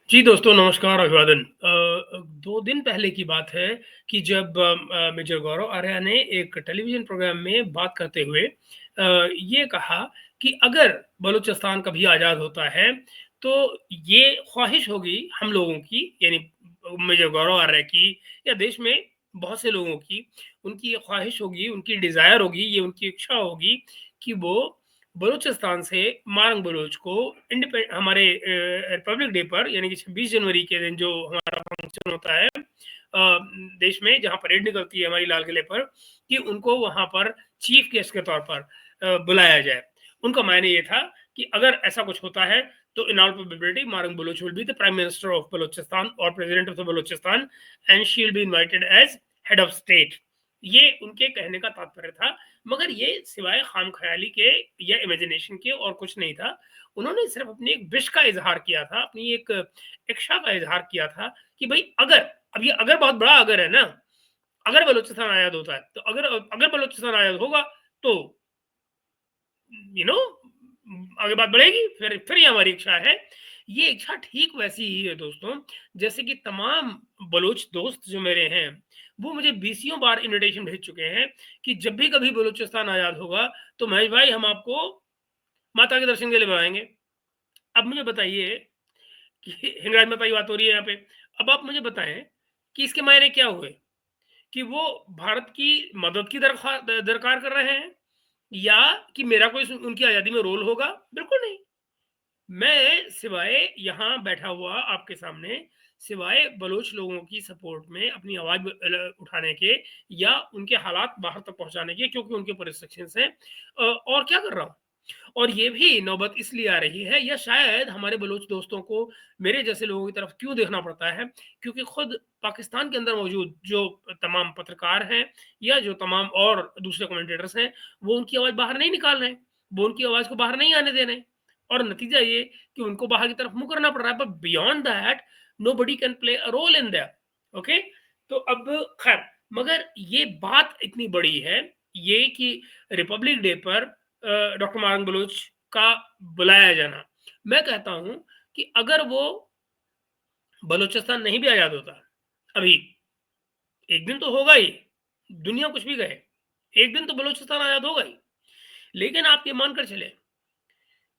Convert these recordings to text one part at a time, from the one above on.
जी दोस्तों, नमस्कार, अभिवादन। 2 दिन पहले की बात है कि जब मेजर गौरव आर्या ने एक टेलीविज़न प्रोग्राम में बात करते हुए ये कहा कि अगर बलूचिस्तान कभी आज़ाद होता है, तो ये ख्वाहिश होगी हम लोगों की, यानी मेजर गौरव आर्या की या देश में बहुत से लोगों की, उनकी ये ख्वाहिश होगी, उनकी डिज़ायर होगी, ये उनकी इच्छा होगी कि वो बलूचिस्तान से मारंग बलूच को हमारे रिपब्लिक डे पर, यानी कि 26 जनवरी के दिन जो हमारा फंक्शन होता है देश में, जहाँ परेड निकलती है हमारी लाल किले पर, कि उनको वहाँ पर चीफ गेस्ट के तौर पर बुलाया जाए। उनका मायने ये था कि अगर ऐसा कुछ होता है तो in all probability Marang Baloch will be the prime minister of Balochistan और president of the Balochistan, and she will be invited as head of state. ये उनके कहने का तात्पर्य था, मगर ये सिवाय खामख्याली के या इमेजिनेशन के और कुछ नहीं था। उन्होंने सिर्फ अपनी एक विश का इज़हार किया था, अपनी एक इच्छा का इज़हार किया था कि भई अगर, अब ये अगर बहुत बड़ा अगर है ना, अगर बलूचिस्तान आज़ाद होता है, तो अगर अगर बलूचिस्तान आज़ाद होगा तो यू नो आगे बात बढ़ेगी, फिर ये हमारी इच्छा है। ये इच्छा ठीक वैसी ही है दोस्तों, जैसे कि तमाम बलूच दोस्त जो मेरे हैं, वो मुझे बीसियों बार इनविटेशन भेज चुके हैं कि जब भी कभी बलूचिस्तान आज़ाद होगा, तो महेश भाई हम आपको माता के दर्शन के लिए बुलाएँगे। अब मुझे बताइए कि हिंगराज माता की बात हो रही है यहाँ पे। अब आप मुझे बताएँ कि इसके मायने क्या हुए? कि वो भारत की मदद की दरकार कर रहे हैं, या कि मेरा कोई उनकी आज़ादी में रोल होगा? बिल्कुल नहीं। मैं सिवाय यहाँ बैठा हुआ आपके सामने, सिवाय बलूच लोगों की सपोर्ट में अपनी आवाज़ उठाने के या उनके हालात बाहर तक पहुँचाने के, क्योंकि उनके रिस्ट्रिक्शंस हैं, और क्या कर रहा हूँ? और ये भी नौबत इसलिए आ रही है, या शायद हमारे बलूच दोस्तों को मेरे जैसे लोगों की तरफ क्यों देखना पड़ता है, क्योंकि खुद पाकिस्तान के अंदर मौजूद जो तमाम पत्रकार हैं या जो तमाम और दूसरे कमेंटेटर्स हैं, वो उनकी आवाज़ बाहर नहीं निकाल रहे हैं, वो उनकी आवाज़ को बाहर नहीं आने दे रहे हैं, और नतीजा ये कि उनको बाहर की तरफ मुँह करना पड़ रहा है। But beyond that nobody can play a role in that. Okay? तो अब खैर, मगर ये बात इतनी बड़ी है, ये कि रिपब्लिक डे पर डॉक्टर मारंग बलूच का बुलाया जाना। मैं कहता हूँ कि अगर वो बलूचिस्तान नहीं भी आज़ाद होता अभी, एक दिन तो होगा ही, दुनिया कुछ भी कहे, एक दिन तो बलूचिस्तान आज़ाद होगा ही। लेकिन आप ये मानकर चलें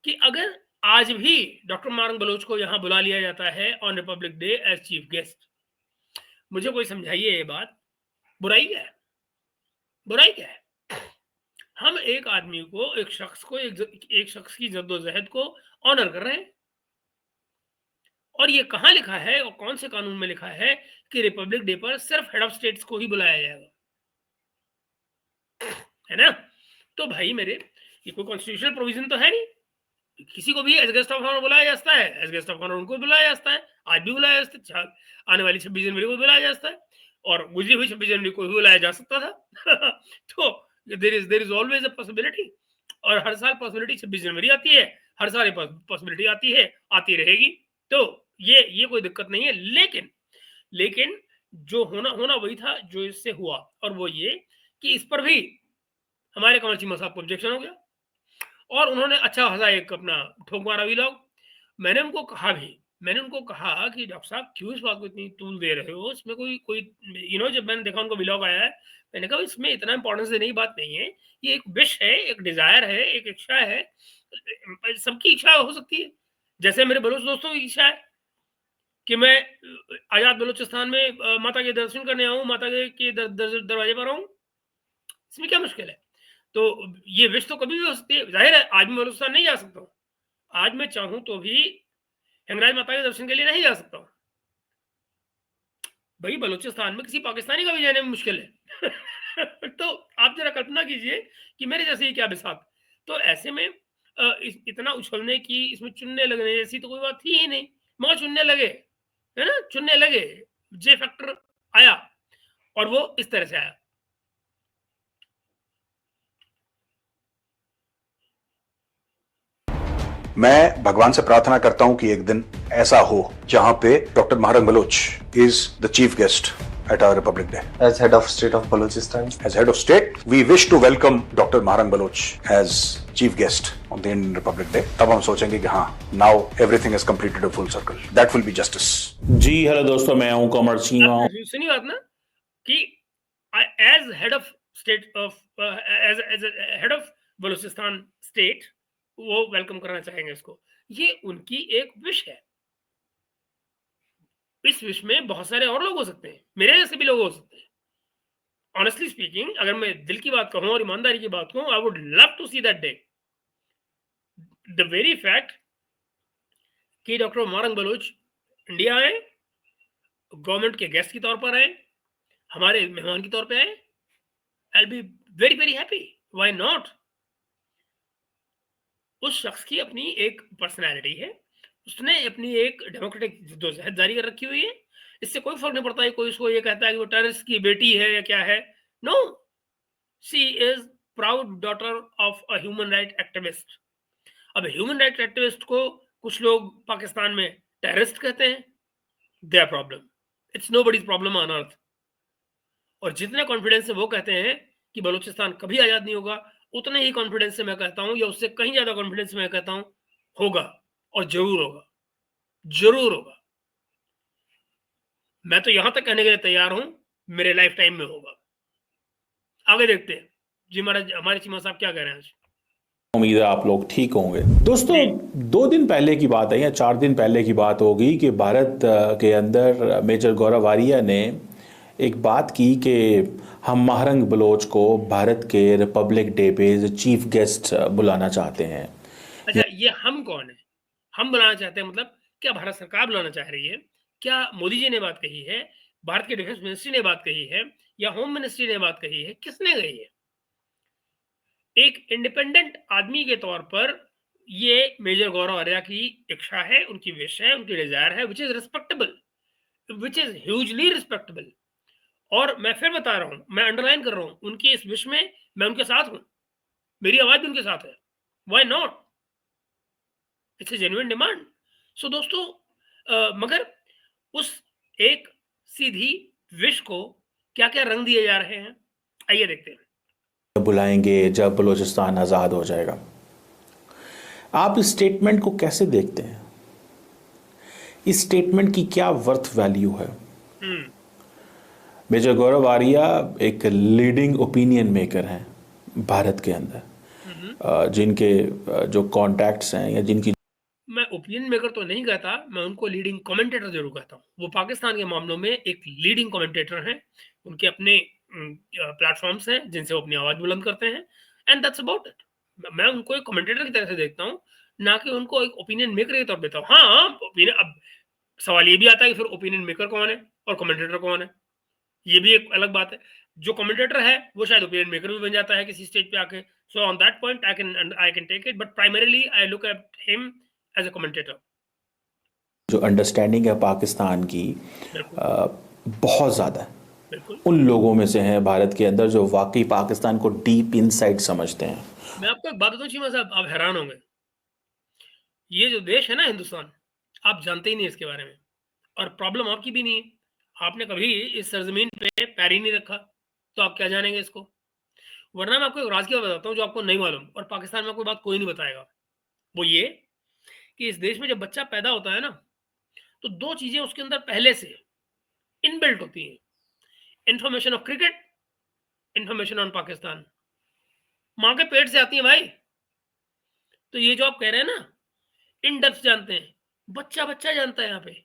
कि अगर आज भी डॉक्टर मारंग बलूच को यहाँ बुला लिया जाता है on Republic day as chief guest, मुझे कोई समझाइए ये बात, बुराई क्या है? बुराई क्या है? हम एक आदमी को, एक शख्स को, एक शख्स की जद्दोजहद को ऑनर कर रहे हैं। और ये कहाँ लिखा है और कौन से कानून में लिखा है कि रिपब्लिक डे पर सिर्फ हेड ऑफ स्टेट्स को ही बुलाया जाएगा? है ना? तो भाई मेरे, ये कोई कॉन्स्टिट्यूशनल प्रोविजन तो है नहीं। किसी को भी एज गेस्ट ऑफ ऑनर बुलाया जाता है, एज गेस्ट ऑफ ऑनर उनको भी बुलाया जाता है, आज भी बुलाया जाता है, आने वाली 26 जनवरी को बुलाया जाता है, और गुजरी हुई 26 जनवरी को भी बुलाया जा सकता था। तो there is always a possibility, और हर साल पॉसिबिलिटी 26 जनवरी आती है, हर साल ये पॉसिबिलिटी आती है, आती रहेगी। तो ये कोई दिक्कत नहीं है। लेकिन जो होना होना वही था जो इससे हुआ, और वो ये कि इस पर भी हमारे कमर चीमा साहब को ऑब्जेक्शन हो गया, और उन्होंने अच्छा खासा एक अपना ठोक मारा व्लॉग। मैंने उनको कहा कि डॉक्टर साहब क्यों इस बात को इतनी तूल दे रहे हो, इसमें कोई कोई जब मैंने देखा उनको व्लॉग आया है, मैंने कहा इसमें इतना इंपॉर्टेंस देने की बात नहीं है, ये एक विश है, एक डिजायर है, एक इच्छा है, सबकी इच्छा हो सकती है, जैसे मेरे बलूच दोस्तों की इच्छा है कि मैं आजाद बलूचिस्तान में माता के दर्शन करने आऊँ, माता के दरवाजे पर आऊँ, इसमें क्या मुश्किल है? तो ये विश तो कभी भी हो सकती है। ज़ाहिर है आज मैं बलूचिस्तान नहीं जा सकता हूँ। आज मैं चाहूँ तो भी हिंगराज माता के दर्शन के लिए नहीं जा सकता हूँ। भई बलूचिस्तान में किसी पाकिस्तानी का भी जाने में मुश्किल है। तो आप ज़रा कल्पना कीजिए कि मेरे जैसे ही क्या बिसात। तो ऐसे में इतना उछलने की, इसमें चुनने लगने जैसी तो कोई बात थी ही नहीं। मगर चुनने लगे, है ना? चुनने लगे, जे फैक्टर आया, और वो इस तरह से आया। मैं भगवान से प्रार्थना करता हूं कि एक दिन ऐसा हो जहां पे doctor Marang Baloch is the chief guest at our Republic Day. As head of state of Balochistan. As head of state, we wish to welcome Dr. Mahrang Baloch as chief guest on the Indian Republic Day, तब हम सोचेंगे कि हाँ, now everything is completed a full circle. That will be justice. जी hello दोस्तों, मैं हूं कमर सिंह. आपने सुनी बात ना कि as head of state of as head of Balochistan state वो वेलकम करना चाहेंगे इसको. ये उनकी एक विश है. इस विश में बहुत सारे और लोग हो सकते हैं, मेरे जैसे भी लोग हो सकते हैं. ऑनेस्टली स्पीकिंग, अगर मैं दिल की बात कहूं और ईमानदारी की बात कहूं, I would love to see that day. The very fact कि डॉक्टर मोहरंग बलोच इंडिया आए, गवर्नमेंट के गेस्ट के तौर पर आए, हमारे मेहमान के तौर पे आए, I will be very very happy. Why not? उस शख्स की अपनी एक पर्सनैलिटी है, उसने अपनी एक डेमोक्रेटिक जद्दोजहद जारी कर रखी हुई है. इससे कोई फर्क नहीं पड़ता है कोई उसको ये कहता है कि वो टेररिस्ट की बेटी है या क्या है. No, she is proud daughter of a human right activist. अब ह्यूमन राइट एक्टिविस्ट को कुछ लोग पाकिस्तान में टेररिस्ट कहते हैं. There problem, it's nobody's problem on earth. और जितने कॉन्फिडेंस से वो कहते हैं कि बलूचिस्तान कभी आजाद नहीं होगा, उतने ही कॉन्फिडेंस से मैं कहता हूं, या उससे कहीं ज्यादा कॉन्फिडेंस से मैं कहता हूं, होगा. और जरूर होगा, जरूर होगा. मैं तो यहां तक कहने के लिए तैयार हूं, मेरे लाइफ टाइम में होगा. आगे देखते हैं जी. हमारे चीमा साहब क्या कह रहे हैं आज? उम्मीद है आप लोग ठीक होंगे. दोस्तों, 2 दिन पहले की बात है या 4 दिन पहले की बात होगी कि भारत के अंदर मेजर गौरव आर्या ने एक बात की कि हम महरंग बलोच को भारत के रिपब्लिक डे पे चीफ गेस्ट बुलाना चाहते हैं. अच्छा, ये हम कौन है? हम बुलाना चाहते हैं मतलब क्या भारत सरकार बुलाना चाह रही है? क्या मोदी जी ने बात कही है? भारत के डिफेंस मिनिस्ट्री ने बात कही है? या होम मिनिस्ट्री ने बात कही है? किसने कही है? एक इंडिपेंडेंट आदमी के तौर पर ये मेजर गौरव आर्या की इच्छा है, उनकी विश है, उनकी डिजायर है, which is respectable, which is hugely respectable. और मैं फिर बता रहा हूं, मैं अंडरलाइन कर रहा हूं, उनकी इस विश में मैं उनके साथ हूं. मेरी आवाज भी उनके साथ है. Why not? It's a genuine demand. So दोस्तों, मगर उस एक सीधी विश को क्या क्या रंग दिए जा रहे हैं, आइए देखते हैं. बुलाएंगे जब बलूचिस्तान आज़ाद हो जाएगा. आप इस स्टेटमेंट को कैसे देखते हैं? इस स्टेटमेंट की क्या वर्थ वैल्यू है? मेजर गौरव आर्या एक लीडिंग ओपिनियन मेकर हैं भारत के अंदर, जिनके जो कॉन्टैक्ट्स हैं या जिनकी, मैं ओपिनियन मेकर तो नहीं कहता, मैं उनको लीडिंग कमेंटेटर जरूर कहता हूँ. वो पाकिस्तान के मामलों में एक लीडिंग कमेंटेटर हैं. उनके अपने प्लेटफॉर्म्स हैं जिनसे वो अपनी आवाज बुलंद करते हैं, एंड दैट्स अबाउट इट. मैं उनको एक कमेंटेटर की तरह से देखता हूँ, ना कि उनको एक ओपिनियन मेकर के तौर पर देता हूँ. हाँ, ओपिनियन. अब सवाल ये भी आता है कि फिर ओपिनियन मेकर कौन है और कमेंटेटर कौन है? ये भी एक अलग बात है. जो कमेंटेटर है वो शायद ओपिनियन मेकर भी बन जाता है किसी स्टेज पे आके. So on that point I can take it, but primarily I look at him as a commentator. जो अंडरस्टैंडिंग है पाकिस्तान की बहुत ज़्यादा है. उन लोगों में से हैं भारत के अंदर जो वाकई पाकिस्तान को डीप इनसाइड समझते हैं. मैं आपको एक बात बताऊं चीमा साहब, आप हैरान होंगे. ये जो देश है ना हिंदुस्तान, आप जानते ही नहीं इसके बारे में, और प्रॉब्लम आपकी भी नहीं है. आपने कभी इस सरजमीन पे पैर ही नहीं रखा, तो आप क्या जानेंगे इसको? वरना मैं आपको एक राज की बात बताता हूँ जो आपको नहीं मालूम, और पाकिस्तान में कोई बात कोई नहीं बताएगा. वो ये कि इस देश में जब बच्चा पैदा होता है ना, तो 2 चीजें उसके अंदर पहले से इनबिल्ट होती हैं. Information of cricket, information on Pakistan. माँ के पेट से आती है भाई. तो ये जो आप कह रहे हैं ना, इन डेप्थ जानते हैं, बच्चा बच्चा जानता है. यहाँ पे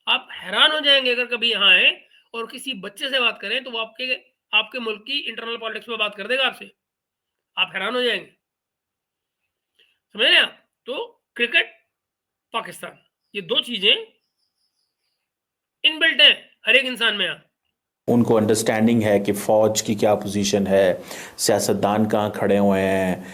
आप हैरान हो जाएंगे अगर कभी यहाँ आए और किसी बच्चे से बात करें, तो वो आपके मुल्क की इंटरनल पॉलिटिक्स में बात कर देगा आपसे. आप हैरान हो जाएंगे. समझ रहे हैं आप? तो क्रिकेट, पाकिस्तान, ये 2 चीजें इनबिल्ट है हर एक इंसान में. यहाँ उनको अंडरस्टैंडिंग है कि फ़ौज की क्या पोजीशन है, सियासतदान कहाँ खड़े हुए हैं,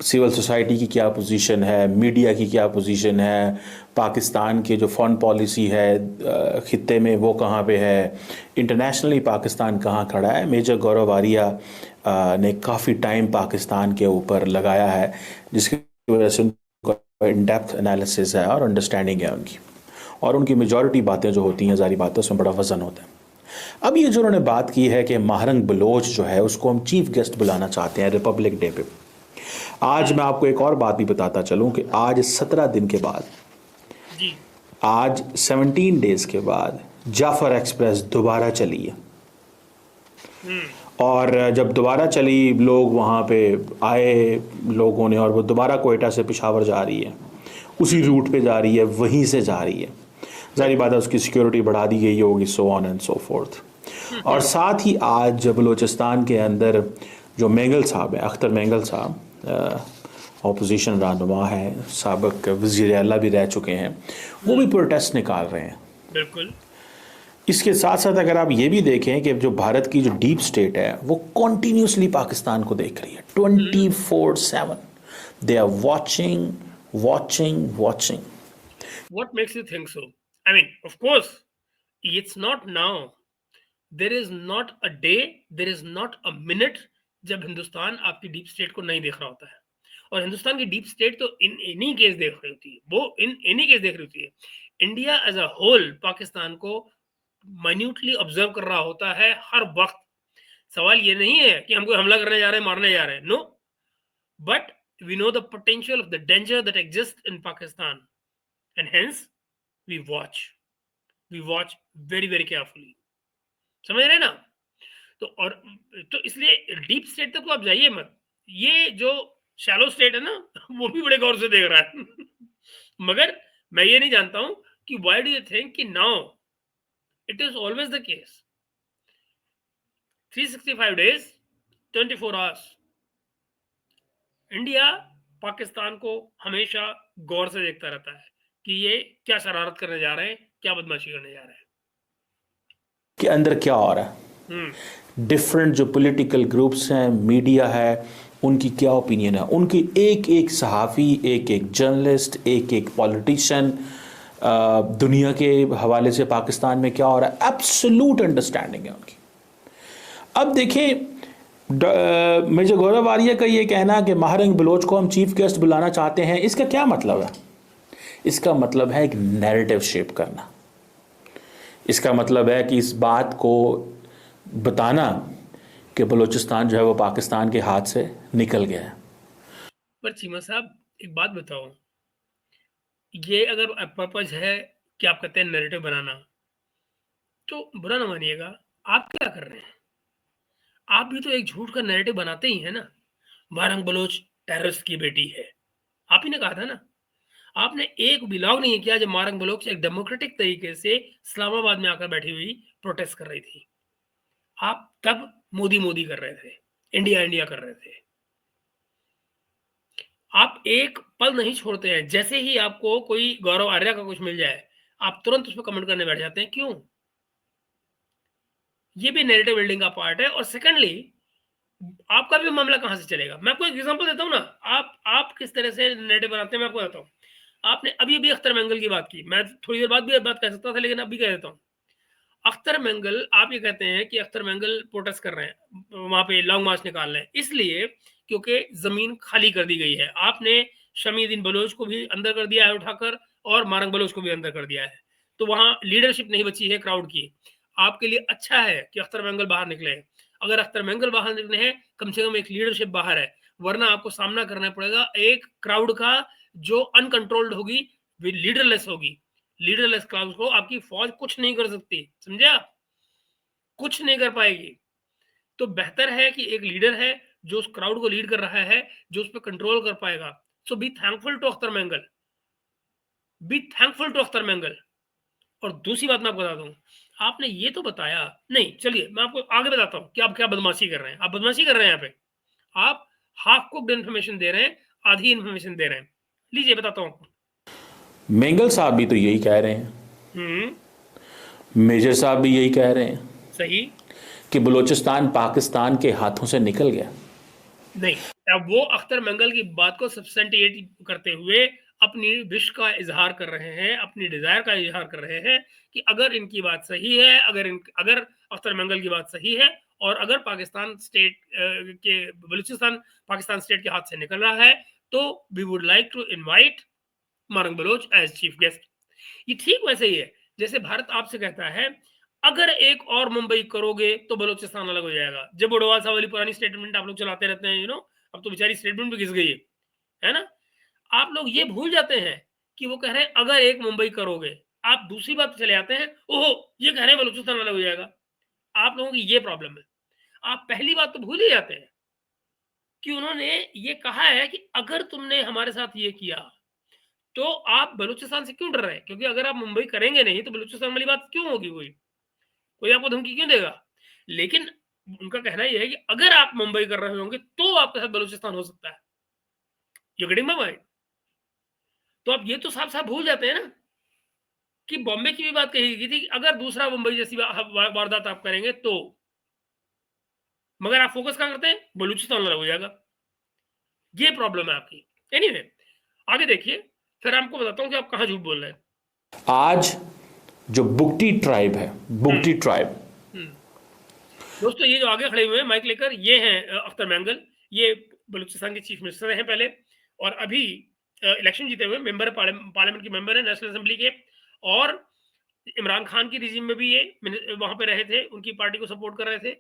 सिविल सोसाइटी की क्या पोजीशन है, मीडिया की क्या पोजीशन है, पाकिस्तान के जो फॉरेन पॉलिसी है खित्ते में वो कहाँ पे है, इंटरनेशनली पाकिस्तान कहाँ खड़ा है. मेजर गौरव आर्या ने काफ़ी टाइम पाकिस्तान के ऊपर लगाया है, जिसकी वजह से उनका इन डेप्थ एनालिसिस है और अंडरस्टैंडिंग है उनकी, और उनकी मेजॉरिटी बातें जो होती हैं जारी बातें उसमें बड़ा वजन होता है. अब ये जो उन्होंने बात की है कि महरंग बलोच जो है उसको हम चीफ गेस्ट बुलाना चाहते हैं रिपब्लिक डे पे. आज मैं आपको एक और बात भी बताता चलूं कि आज 17 दिन के बाद, जी। आज 17 डेज के बाद जाफर एक्सप्रेस दोबारा चली है। और जब दोबारा चली, लोग वहाँ पे आए लोगों ने, और वो दोबारा कोयटा से पेशावर जा रही है, उसी रूट पे जा रही है, वहीं से जा रही है। जाहिर बात है उसकी सिक्योरिटी बढ़ा दी गई होगी, so on and so fourth. और साथ ही आज बलूचिस्तान के अंदर जो मेंगल साहब हैं, अख्तर मेंगल साहब, ऑपोजिशन रहनुमा है, साबिक वज़ीर आला भी रह चुके हैं, वो भी प्रोटेस्ट निकाल रहे हैं। बिल्कुल। इसके साथ साथ अगर आप ये भी देखें कि जो भारत की जो डीप स्टेट है वो कॉन्टीन्यूसली पाकिस्तान को देख रही है 24/7। They are watching watching watching. What makes you think so? I mean, of course, it's not now. There is not a day, there is not a minute जब हिंदुस्तान आपकी डीप स्टेट को नहीं देख रहा होता है। और हिंदुस्तान की डीप स्टेट तो इन एनी केस देख रही होती है, वो इन एनी केस देख रही होती है। India as a whole Pakistan को माइन्यूटली ऑब्जर्व कर रहा होता है हर वक्त। सवाल ये नहीं है कि हमको हमला करने जा रहे हैं, मारने जा रहे हैं, no, but we know the potential of the danger that exist in Pakistan, and hence we watch very very carefully. समझ रहे हैं ना? तो इसलिए डीप स्टेट तक तो आप जाइए मत। ये जो शैलो स्टेट है ना, वो भी बड़े गौर से देख रहा है। मगर मैं ये नहीं जानता हूं कि व्हाई डू यू थिंक कि now it is always the case 365 days 24 hours India Pakistan को हमेशा गौर से देखता रहता है कि ये क्या शरारत करने जा रहे हैं, क्या बदमाशी करने जा रहे हैं। के अंदर क्या हो रहा है, डिफरेंट जो पॉलिटिकल ग्रुप्स हैं, मीडिया है, उनकी क्या ओपिनियन है, उनकी एक एक सहाफ़ी, एक एक जर्नलिस्ट, एक एक पॉलिटिशियन, दुनिया के हवाले से पाकिस्तान में क्या हो रहा है, एब्सोल्यूट अंडरस्टैंडिंग है उनकी। अब देखें, मेजर गौरव आर्य का ये कहना कि महारंग बलोच को हम चीफ गेस्ट बुलाना चाहते हैं, इसका क्या मतलब है? इसका मतलब है एक नैरेटिव शेप करना। इसका मतलब है कि इस बात को बताना कि बलूचिस्तान जो है वो पाकिस्तान के हाथ से निकल गया है। पर चीमा साहब एक बात बताओ, ये अगर पर्पज है कि आप कहते हैं नैरेटिव बनाना, तो बुरा ना मानिएगा, आप क्या कर रहे हैं? आप भी तो एक झूठ का नैरेटिव बनाते ही है ना। मारंग बलोच टेररिस्ट की बेटी है, आप ही ने कहा था ना। आपने एक व्लॉग नहीं किया जब मारंग बलोच एक डेमोक्रेटिक तरीके से इस्लामाबाद में आकर बैठी हुई प्रोटेस्ट कर रही थी। आप तब मोदी मोदी कर रहे थे, इंडिया इंडिया कर रहे थे। आप एक पल नहीं छोड़ते हैं, जैसे ही आपको कोई गौरव आर्या का कुछ मिल जाए आप तुरंत उस पर कमेंट करने बैठ जाते हैं। क्यों? ये भी नैरेटिव बिल्डिंग का पार्ट है। और सेकेंडली, आपका भी मामला कहां से चलेगा? मैं आपको एक एग्जांपल देता हूं ना, आप किस तरह से नैरेटिव बनाते हैं मैं आपको बताता हूं। आपने अभी अभी अख्तर मेंगल की बात की, मैं थोड़ी देर बाद भी बात कह सकता था, लेकिन अभी कह देता हूं। अख्तर मेंगल, आप ये कहते हैं कि अख्तर मेंगल प्रोटेस्ट कर रहे हैं, वहां पे लॉन्ग मार्च निकाल रहे हैं, इसलिए क्योंकि जमीन खाली कर दी गई है। आपने शमीउद्दीन बलोच को भी अंदर कर दिया है उठाकर, और मारंग बलोच को भी अंदर कर दिया है, तो वहां लीडरशिप नहीं बची है क्राउड की। आपके लिए अच्छा है कि अख्तर मेंगल बाहर निकले हैं। अगर अख्तर मेंगल बाहर निकले हैं, कम से कम एक लीडरशिप बाहर है, वरना आपको सामना करना पड़ेगा एक क्राउड का जो अनकंट्रोल्ड होगी, लीडरलेस होगी। लीडरलेस क्राउड को आपकी फौज कुछ नहीं कर सकती, समझे आप? कुछ नहीं कर पाएगी। तो बेहतर है कि एक लीडर है जो उस क्राउड को लीड कर रहा है, जो उस पर कंट्रोल कर पाएगा। So be thankful to Akhtar Mengal, be thankful to Akhtar Mengal. और दूसरी बात मैं आपको बता दूं, आपने ये तो बताया नहीं, चलिए मैं आपको आगे बताता हूं कि आप क्या बदमाशी कर रहे हैं। आप बदमाशी कर रहे हैं यहाँ पे, आप हाफ कुक्ड इन्फॉर्मेशन दे रहे हैं, आधी इन्फॉर्मेशन दे रहे हैं। लीजिए बताता हूं आपको। मेंगल साहब भी तो यही कह रहे हैं, मेजर साहब भी यही कह रहे हैं सही कि बलूचिस्तान पाकिस्तान के हाथों से निकल गया। नहीं, अब वो अख्तर मेंगल की बात को सब्सटेंटिएट करते हुए अपनी विश का इजहार कर रहे हैं, अपनी डिजायर का इजहार कर रहे हैं कि अगर इनकी बात सही है, अगर अख्तर मेंगल की बात सही है, और अगर पाकिस्तान स्टेट के बलूचिस्तान पाकिस्तान स्टेट के हाथ से निकल रहा है, तो we would like to invite Marang Baloch as chief guest. ये ठीक वैसे ही है जैसे भारत आपसे कहता है अगर एक और मुंबई करोगे तो बलूचिस्तान अलग हो जाएगा। जब उड़वासा वाली पुरानी स्टेटमेंट आप लोग चलाते रहते हैं, अब तो बेचारी स्टेटमेंट भी घिस गई है ना? आप लोग ये भूल जाते हैं कि वो कह रहे हैं अगर एक मुंबई करोगे, आप दूसरी बात पे चले आते हैं, ओहो! ये कह रहे हैं बलूचिस्तान अलग हो जाएगा। आप लोगों की ये प्रॉब्लम है। आप पहली बात तो भूल ही जाते हैं कि उन्होंने ये कहा है कि अगर तुमने हमारे साथ ये किया, तो आप बलूचिस्तान से क्यों डर रहे हैं? क्योंकि अगर आप मुंबई करेंगे नहीं, तो बलूचिस्तान वाली बात क्यों होगी कोई? कोई आपको धमकी क्यों देगा? लेकिन उनका कहना ये है कि अगर आप मुंबई कर रहे होंगे, तो आपके साथ बलूचिस्तान हो सकता है। You getting my point? तो आप ये तो साफ-साफ भूल जाते हैं ना कि बॉम्बे की भी बात कही गई थी कि अगर दूसरा मुंबई जैसी वारदात आप करेंगे तो। मगर आप फोकस कहाँ करते हैं? बलूचिस्तान अलग हो जाएगा। ये प्रॉब्लम है आपकी। एनीवे आगे देखिए, फिर आपको बताता हूँ कि आप कहाँ झूठ बोल रहे हैं। आज जो बुगटी ट्राइब है, बुगटी ट्राइब, दोस्तों ये जो आगे खड़े हुए हैं माइक लेकर, ये हैं अख्तर मैंगल। ये बलूचिस्तान के चीफ मिनिस्टर रहे पहले, और अभी इलेक्शन जीते हुए मेंबर पार्लियामेंट के मेंबर है नेशनल असेंबली के। और इमरान खान की रिजीम में भी ये वहां पे रहे थे, उनकी पार्टी को सपोर्ट कर रहे थे।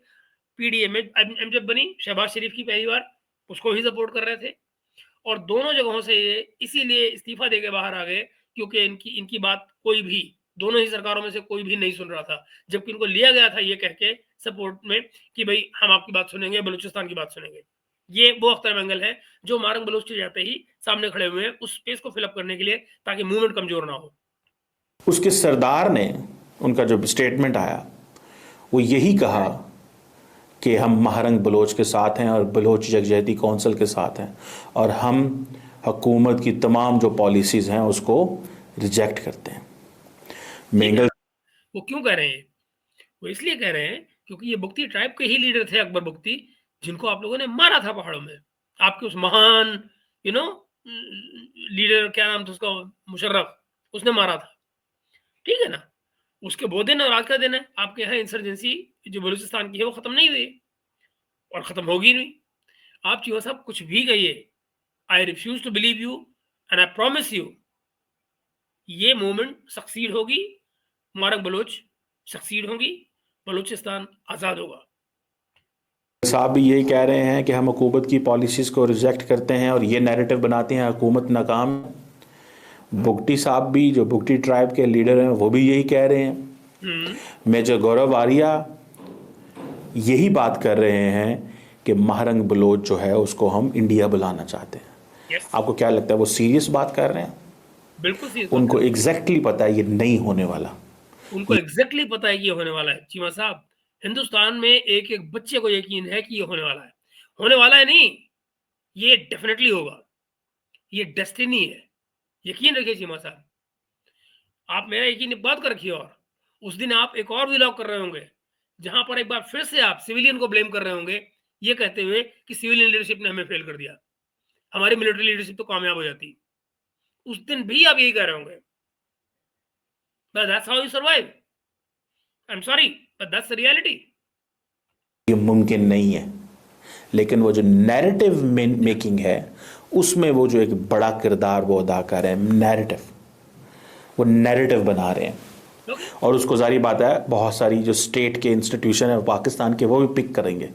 पीडीएम में जब बनी शहबाज शरीफ की पहली बार, उसको ही सपोर्ट कर रहे थे। और दोनों जगहों से ये इसीलिए इस्तीफा देके बाहर आ गए, क्योंकि इनकी इनकी बात कोई भी, दोनों ही सरकारों में से कोई भी नहीं सुन रहा था। जबकि इनको लिया गया था ये कह के सपोर्ट में कि भाई हम आपकी बात सुनेंगे, बलूचिस्तान की बात सुनेंगे। ये वो अख्तर मैंगल है जो मारंग बलोच के जाते ही सामने खड़े हुए हैं उस स्पेस को फिलअप करने के लिए, ताकि मूवमेंट कमजोर ना हो। उसके सरदार ने, उनका जो स्टेटमेंट आया, वो यही कहा कि हम महारंग बलोच के साथ हैं और बलोच यकजहती कौंसिल के साथ हैं, और हम हुकूमत की तमाम जो पॉलिसीज़ हैं उसको रिजेक्ट करते हैं। मेंगल वो क्यों कह रहे हैं? वो इसलिए कह रहे हैं क्योंकि ये बुगती ट्राइब के ही लीडर थे, अकबर बुगती, जिनको आप लोगों ने मारा था पहाड़ों में। आपके उस महान यू नो लीडर, क्या नाम था उसका, मुशर्रफ, उसने मारा था। ठीक है ना? उसके वो दिन और आज का दिन है। आपके यहाँ इंसर्जेंसी जो बलूचिस्तान की है वो खत्म नहीं हुई और खत्म होगी नहीं। आप चीज़ साहब कुछ भी कहिए, I refuse to believe you and I promise you, ये मूवमेंट सक्सीड होगी, मारक बलोच सक्सीड होगी, बलूचिस्तान आज़ाद होगा। साहब भी यही कह रहे हैं कि हम हुकूमत की पॉलिसीज़ को रिजेक्ट करते हैं और ये नैरेटिव बनाते हैं हुकूमत नाकाम। बुगटी साहब भी, जो बुगटी ट्राइब के लीडर हैं, वो भी यही कह रहे हैं। मेजर गौरव आर्या यही बात कर रहे हैं कि महारंग बलोच जो है उसको हम इंडिया बुलाना चाहते हैं। Yes. आपको क्या लगता है वो सीरियस बात कर रहे हैं? बिल्कुल सीरियस। उनको एग्जैक्टली पता है ये नहीं होने वाला। उनको एग्जैक्टली पता है कि ये होने वाला है। चीमा साहब, हिंदुस्तान में एक एक बच्चे को यकीन है कि ये होने वाला है। होने वाला है नहीं, ये डेफिनेटली होगा। ये डेस्टिनी है। यकीन रखिए चीमा साहब। आप मेरा यकीन बात कर रखिए। और उस दिन आप एक और व्लॉग कर रहे होंगे, जहां पर एक बार फिर से आप सिविलियन को ब्लेम कर रहे होंगे, ये कहते हुए कि सिविलियन लीडरशिप ने हमें फेल कर दिया, हमारी मिलिट्री लीडरशिप तो कामयाब हो जाती। उस दिन भी आप यही कह रहे होंगे। But that's how you survive. I'm sorry, but that's the reality. ये मुमकिन नहीं है, लेकिन वो जो नैरेटिव मेकिंग है उसमें वो जो एक बड़ा किरदार वो अदा कर रहे हैं, नैरेटिव, वो नैरेटिव बना रहे हैं। Okay. और उसको जारी बात है, बहुत सारी जो स्टेट के इंस्टीट्यूशन है पाकिस्तान के, वो भी पिक करेंगे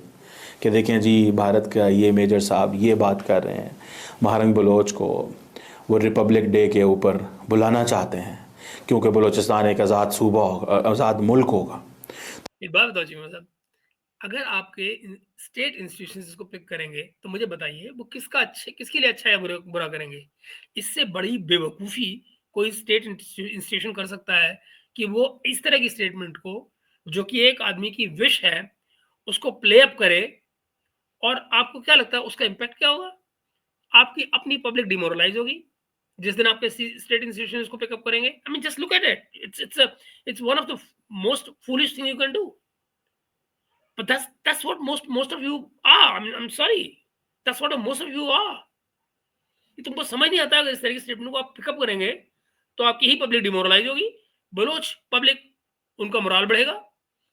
कि देखें जी भारत का ये मेजर साहब ये बात कर रहे हैं, महारंग बलोच को वो रिपब्लिक डे के ऊपर बुलाना चाहते हैं क्योंकि बलोचिस्तान एक आज़ाद सूबा होगा, आज़ाद मुल्क होगा। एक बात बताओ चीमा साहब, अगर आपके स्टेट इंस्टीट्यूशन इसको पिक करेंगे तो मुझे बताइए वो किसका अच्छा, किसके लिए अच्छा या बुरा करेंगे? इससे बड़ी बेवकूफ़ी कोई स्टेट इंस्टीट्यूशन कर सकता है कि वो इस तरह की स्टेटमेंट को, जो कि एक आदमी की विश है, उसको प्ले अप करे। और आपको क्या लगता है उसका इम्पैक्ट क्या होगा? आपकी अपनी पब्लिक डिमोरलाइज होगी जिस दिन आपके स्टेट इंस्टीट्यूशन इसको पिकअप करेंगे। I mean just look at it, it's one of the most foolish thing you can do. But that's what most of you are. I mean, I'm sorry. That's what most of you are. ये तुमको समझ नहीं आता, अगर इस तरह के statement को आप पिकअप करेंगे तो आपकी ही पब्लिक डिमोरलाइज होगी। बलोच पब्लिक, उनका मोराल बढ़ेगा,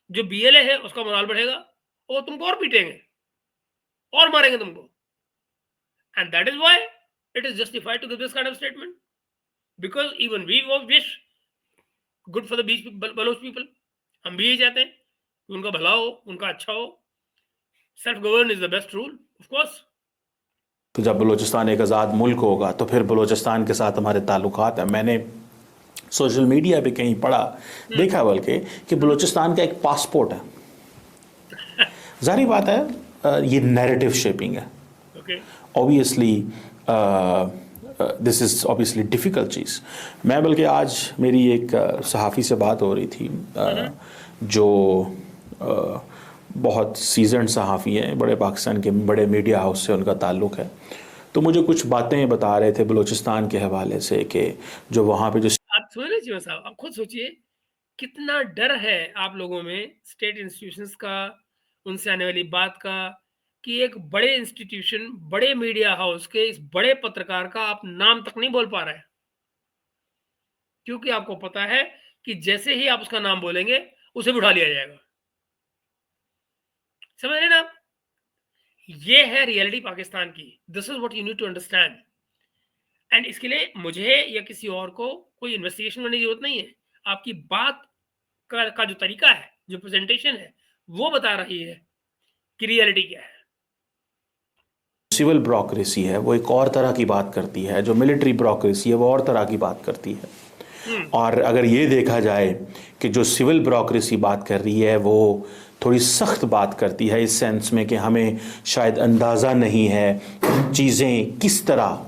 जो बीएलए है उसका मोराल बढ़ेगा, और तुमको और पीटेंगे और मारेंगे तुमको। And that is why it is justified to give this kind of statement, because even we wish good for the Baloch people. हम भी यही चाहते हैं कि उनका भला हो, उनका अच्छा हो। Self govern is the best rule, of course. तो जब बलूचिस्तान एक आज़ाद मुल्क होगा तो फिर बलूचिस्तान के साथ हमारे ताल्लुकात हैं। मैंने सोशल मीडिया पे कहीं पढ़ा, देखा बल्कि, कि बलूचिस्तान का एक पासपोर्ट है। जाहिर बात है ये नैरेटिव शेपिंग है। Okay. Obviously this is obviously difficult चीज़। मैं बल्कि आज मेरी एक सहाफ़ी से बात हो रही थी जो बहुत सीजन्ड सहाफ़ी हैं, बड़े पाकिस्तान के बड़े मीडिया हाउस से उनका ताल्लुक़ है। तो मुझे कुछ बातें बता रहे थे बलूचिस्तान के हवाले से कि जो वहाँ पे जो आप सुन लीजिए साहब, आप खुद सोचिए कितना डर है आप लोगों में स्टेट इंस्टीट्यूशंस का, उनसे आने वाली बात का, कि एक बड़े इंस्टीट्यूशन, बड़े मीडिया हाउस के इस बड़े पत्रकार का आप नाम तक नहीं बोल पा रहे हैं, क्योंकि आपको पता है कि जैसे ही आप उसका नाम बोलेंगे उसे भी उठा लिया जाएगा। समझ रहे ना आप? ये है रियलिटी पाकिस्तान की। This is what you need to understand. And इसके लिए मुझे या किसी और को कोई इन्वेस्टिगेशन करने की जरूरत नहीं है। आपकी बात का जो तरीका है, जो प्रेजेंटेशन है, वो बता रही है कि रियलिटी क्या है। सिविल ब्यूरोक्रेसी है वो एक और तरह की बात करती है, जो मिलिट्री ब्यूरोक्रेसी है वो और तरह की बात करती है। और अगर ये देखा जाए कि जो सिविल ब्यूरोक्रेसी बात कर रही है वो थोड़ी सख्त बात करती है, इस सेंस में कि हमें शायद अंदाज़ा नहीं है चीज़ें किस तरह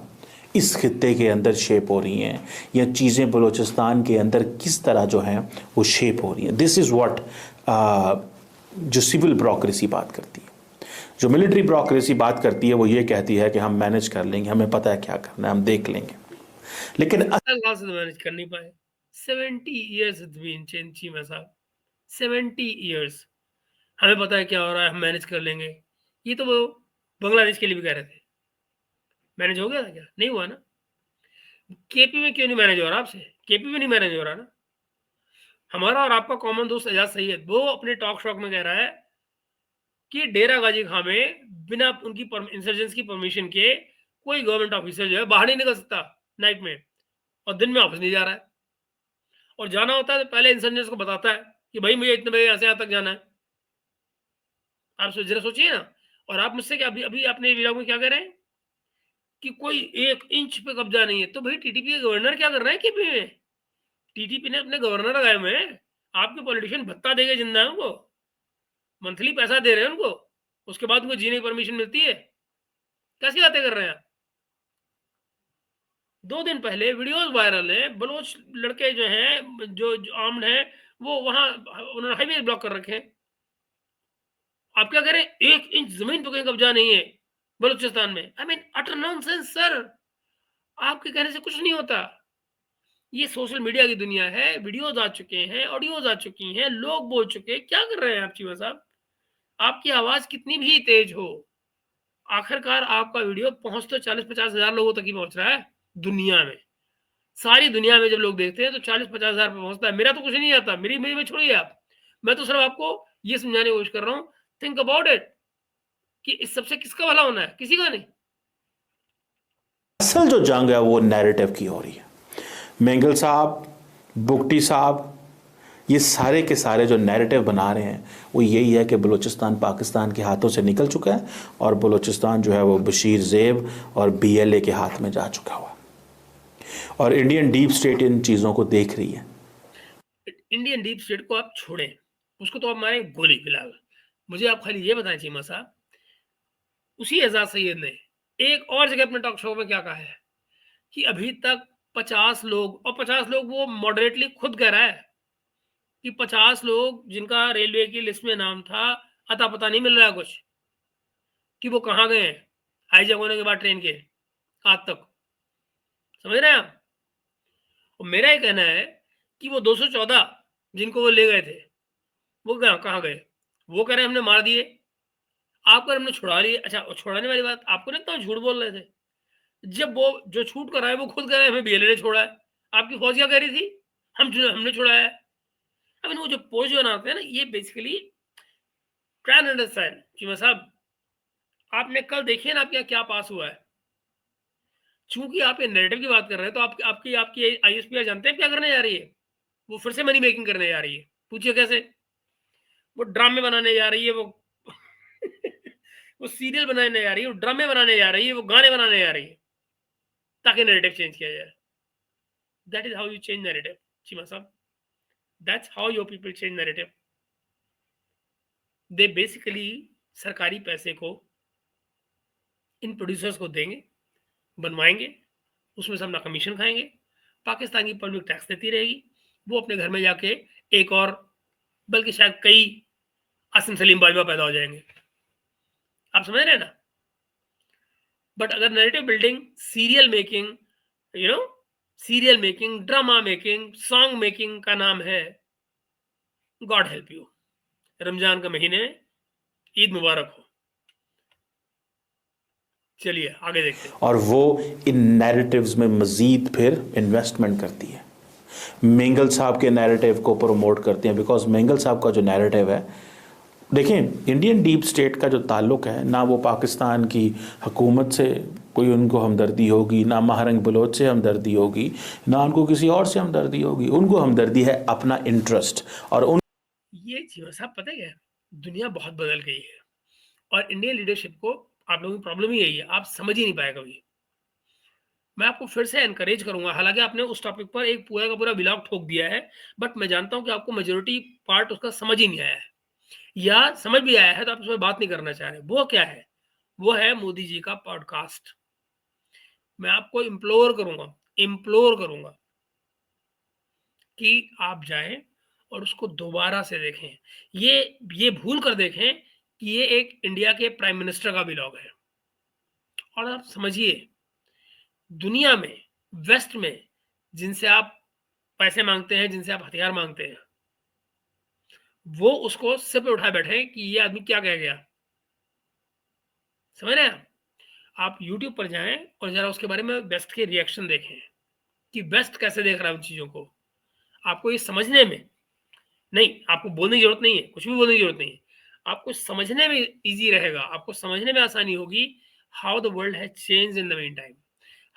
इस खित्ते के अंदर शेप हो रही हैं, या चीज़ें बलूचिस्तान के अंदर किस तरह जो हैं वो शेप हो रही हैं। दिस इज़ व्हाट जो सिविल ब्यूरोक्रेसी बात करती है। जो मिलिट्री ब्यूरोक्रेसी बात करती है वो ये कहती है कि हम मैनेज कर लेंगे, हमें पता है क्या करना है, हम देख लेंगे। लेकिन साल से मैनेज कर नहीं पाए। 70 ईयर्स बीन चीमा साहब, 70 ईयर्स। हमें पता है क्या हो रहा है, हम मैनेज कर लेंगे। ये तो वो बांग्लादेश के लिए भी कह रहे थे। मैनेज हो गया था क्या? नहीं हुआ ना। केपी में क्यों नहीं मैनेज हो रहा आपसे? केपी में नहीं मैनेज हो रहा ना। हमारा और आपका कॉमन दोस्त एजाज सैयद, वो अपने टॉक शॉक में कह रहा है कि डेरा गाजी खां में बिना उनकी इंसर्जेंस की परमिशन के कोई गवर्नमेंट ऑफिसर जो है बाहर नहीं निकल सकता नाइट में, और दिन में ऑफिस नहीं जा रहा है। और जाना होता है तो पहले इंसर्जेंस को बताता है कि भाई मुझे इतने बजे यहाँ से यहाँ तक जाना है। आप जरा सोचिए ना। और आप मुझसे क्या अभी अभी आपने वीडियो में क्या कह रहे हैं कि कोई 1 इंच पे कब्जा नहीं है। तो भाई टीटीपी के गवर्नर क्या कर रहे हैं केपी में? टीटीपी ने अपने गवर्नर लगाए हुए हैं। आपके पॉलिटिशियन भत्ता देके जिंदा है उनको, मंथली पैसा दे रहे हैं उनको, उसके बाद उनको जीने की परमिशन मिलती है। कैसी बातें कर रहे हैं आप? 2 दिन पहले वीडियोस वायरल है, बलोच लड़के जो हैं, जो आर्म्ड हैं, वो वहां उन्होंने हाईवे ब्लॉक कर रखे हैं। आप क्या करें? 1 इंच जमीन पे कहीं कब्जा नहीं है बलूचिस्तान में। I mean utter nonsense sir. आपके कहने से कुछ नहीं होता। ये सोशल मीडिया की दुनिया है, वीडियोस आ चुके हैं, ऑडियोज आ चुकी हैं, लोग बोल चुके हैं। क्या कर रहे हैं आप चीमा साहब? आपकी आवाज कितनी भी तेज हो, आखिरकार आपका वीडियो पहुंच तो 40-50 हजार लोगों तक ही पहुंच रहा है दुनिया में। सारी दुनिया में जब लोग देखते हैं तो 40-50 हजार पे पहुंचता है। मेरा तो कुछ नहीं आता, मेरी मेरी में छोड़िए आप। मैं तो सिर्फ आपको ये समझाने की कोशिश कर रहा हूँ, थिंक अबाउट इट, कि इस सबसे किसका भला होना है? किसी का नहीं। असल जो जंग है वो नैरेटिव की हो रही है। मेंगल साहब, बुगटी साहब, ये सारे के सारे जो नैरेटिव बना रहे हैं वो यही है कि बलूचिस्तान पाकिस्तान के हाथों से निकल चुका है और बलूचिस्तान जो है वो बशीर ज़ेब और बीएलए के हाथ में जा चुका हुआ, और इंडियन डीप स्टेट इन चीज़ों को देख रही है। इंडियन डीप स्टेट को आप छोड़ें, उसको तो आप मारे गोली फिलहाल। मुझे आप खाली ये बताएं चीमा साहब, उसी एजाज सैयद ने एक और जगह अपने टॉक शो में क्या कहा है कि अभी तक 50 लोग, और 50 लोग वो मॉडरेटली खुद कह रहा है कि 50 लोग जिनका रेलवे की लिस्ट में नाम था, अता पता नहीं मिल रहा है कुछ कि वो कहाँ गए हैं हाईजैक होने के बाद ट्रेन के आज तक। समझ रहे हैं आप? और मेरा ये कहना है कि वो 214 जिनको वो ले गए थे, वो कहाँ गए? वो कह रहे हैं हमने मार दिए। आप कह रहे हमने छुड़ा लिए। अच्छा, छुड़ाने वाली बात आपको नहीं, तो झूठ बोल रहे थे। जब वो जो छूट कर आए वो खुद कह रहे हैं हमें बीएलए ने छोड़ा है। आपकी फौज क्या कह रही थी? हमने छुड़ाया है। आई मीन वो जो पोज बनाते हैं ना, ये basically try and understand Cheema साहब। आपने कल देखिए ना आपके यहाँ क्या पास हुआ है। चूंकि आप ये नैरेटिव की बात कर रहे हैं तो आपकी आपकी आईएसपीआर जानते हैं क्या करने जा रही है? वो फिर से मनी मेकिंग करने जा रही है। पूछिए कैसे? वो ड्रामे बनाने जा रही है वो। वो सीरियल बनाने जा रही है, वो ड्रामे बनाने जा रही है, वो गाने बनाने जा रही है, ताकि नैरेटिव चेंज किया जाए। That is how you change narrative, Cheema साहब। That's how your people change narrative. They basically सरकारी पैसे को इन प्रोड्यूसर्स को देंगे, बनवाएंगे, उसमें से अपना कमीशन खाएंगे, पाकिस्तान की पब्लिक टैक्स देती रहेगी, वो अपने घर में जाके एक और, बल्कि शायद कई आसिम सलीम बाजवा पैदा हो जाएंगे। आप समझ रहे हैं ना? बट अगर narrative building, serial making, you know serial making, drama making, song making का नाम है, गॉड हेल्प यू। रमजान के महीने में ईद मुबारक हो। चलिए आगे देखते हैं। और वो इन नैरेटिव्स में मजीद फिर इन्वेस्टमेंट करती है, मेंगल साहब के नैरेटिव को प्रमोट करते हैं, बिकॉज मेंगल साहब का जो नैरेटिव है, देखें इंडियन डीप स्टेट का जो ताल्लुक है ना, वो पाकिस्तान की हुकूमत से कोई उनको हमदर्दी होगी, ना महारंग बलोच से हमदर्दी होगी, ना उनको किसी और से हमदर्दी होगी, उनको हमदर्दी है अपना इंटरेस्ट। और उन ये चीज़ साहब पता है क्या है? दुनिया बहुत बदल गई है और इंडियन लीडरशिप को आप लोगों की प्रॉब्लम ही यही है, आप समझ ही नहीं पाए कभी। मैं आपको फिर से एनकरेज करूंगा, हालांकि आपने उस टॉपिक पर एक पूरा का पूरा व्लॉग ठोक दिया है, बट मैं जानता हूं कि आपको मेजोरिटी पार्ट उसका समझ ही नहीं आया है, या समझ भी आया है तो आप उसमें बात नहीं करना चाह रहे। वो क्या है? वो है मोदी जी का पॉडकास्ट। मैं आपको इम्प्लोर करूंगा कि आप जाएं और उसको दोबारा से देखें। ये भूल कर देखें कि ये एक इंडिया के प्राइम मिनिस्टर का व्लॉग है, और आप समझिए दुनिया में, वेस्ट में, जिनसे आप पैसे मांगते हैं, जिनसे आप हथियार मांगते हैं, वो उसको सिर पे उठाए बैठे कि ये आदमी क्या कह गया। समझ रहे हैं आप यूट्यूब पर जाएं और जरा उसके बारे में वेस्ट के रिएक्शन देखें कि वेस्ट कैसे देख रहा है उन चीज़ों को। आपको ये समझने में, नहीं आपको बोलने की जरूरत नहीं है, कुछ भी बोलने की जरूरत नहीं है, आपको समझने में इजी रहेगा, आपको समझने में आसानी होगी how the world has changed in the meantime,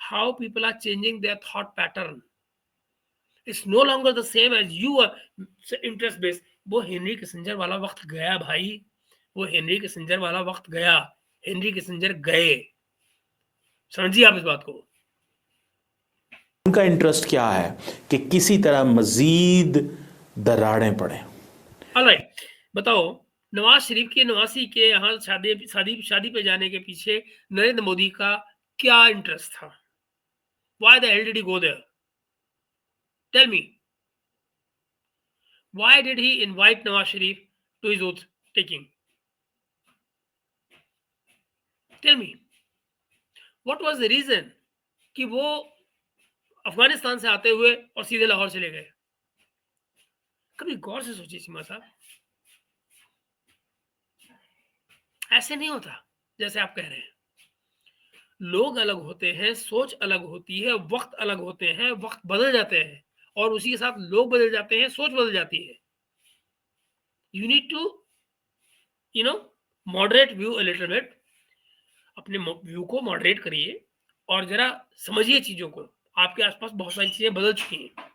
how people are changing their thought pattern. It's no longer the same as you interest based. वो हेनरी किसिंजर वाला वक्त गया भाई, वो हेनरी किसिंजर वाला वक्त गया। हेनरी किसिंजर गए, समझिए आप इस बात को। उनका इंटरेस्ट क्या है कि किसी तरह मजीद दरारें पड़े। ऑलराइट, बताओ नवाज शरीफ के नवासी के यहाँ शादी पे जाने के पीछे नरेंद्र मोदी का क्या इंटरेस्ट था? Why the hell did he go there? Tell me. Why did he invite Nawaz Sharif to his oath taking? Tell me. What was the reason कि वो अफगानिस्तान से आते हुए और सीधे लाहौर चले गए? कभी गौर से सोचिए सीमा साहब, ऐसे नहीं होता जैसे आप कह रहे हैं। लोग अलग होते हैं, सोच अलग होती है, वक्त अलग होते हैं, वक्त बदल जाते हैं और उसी के साथ लोग बदल जाते हैं, सोच बदल जाती है। You need to moderate view a little bit. अपने व्यू को मॉडरेट करिए और जरा समझिए चीजों को। आपके आसपास बहुत सारी चीजें बदल चुकी हैं।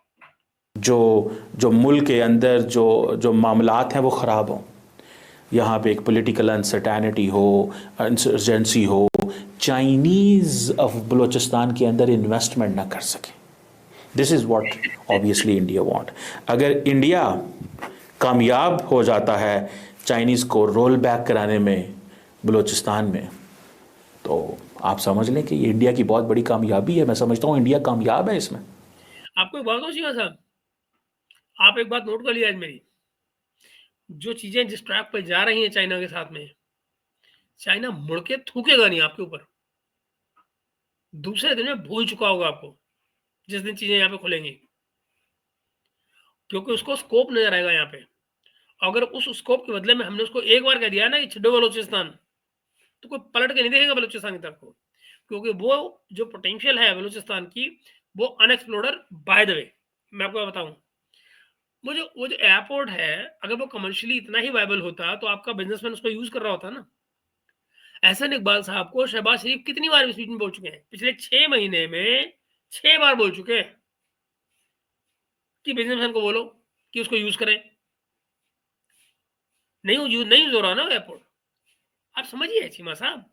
जो जो मुल्क के अंदर जो जो मामलात हैं वो ख़राब हों, यहाँ पे एक पॉलिटिकल अनसर्टेनिटी हो, इंसर्जेंसी हो, चाइनीज़ ऑफ बलूचिस्तान के अंदर इन्वेस्टमेंट ना कर सके। This is what obviously India want. अगर इंडिया कामयाब हो जाता है चाइनीज़ को रोल बैक कराने में बलूचिस्तान में, तो आप समझ लें कि ये इंडिया की बहुत बड़ी कामयाबी है। मैं समझता हूँ इंडिया कामयाब है इसमें। आपको एक बात हो शिवा साहब, आप एक बात नोट कर लिया आज मेरी, जो चीजें जिस ट्रैक पर जा रही हैं चाइना के साथ में, चाइना मुड़ के थूकेगा नहीं आपके ऊपर। दूसरे दिन में भूल चुका होगा आपको, जिस दिन चीजें यहाँ पे खुलेंगी, क्योंकि उसको स्कोप नजर आएगा यहाँ पे। अगर उस स्कोप के बदले में हमने उसको एक बार कह दिया ना कि छड्डो बलूचिस्तान, तो कोई पलट के नहीं देखेगा बलूचिस्तान की तरफ को, क्योंकि वो जो पोटेंशियल है बलूचिस्तान की, वो अनएक्सप्लोर्ड। बाय द वे मैं आपको बताऊं, वो जो एयरपोर्ट है, अगर वो कमर्शियली इतना ही वायबल होता तो आपका बिजनेसमैन उसको यूज कर रहा होता ना। एहसन इकबाल साहब को शहबाज शरीफ कितनी बार इस बीच में बोल चुके हैं, पिछले 6 महीने में 6 बार बोल चुके हैं कि बिजनेसमैन को बोलो कि उसको यूज करें। नहीं यूज हो रहा ना एयरपोर्ट। आप समझिए चीमा साहब,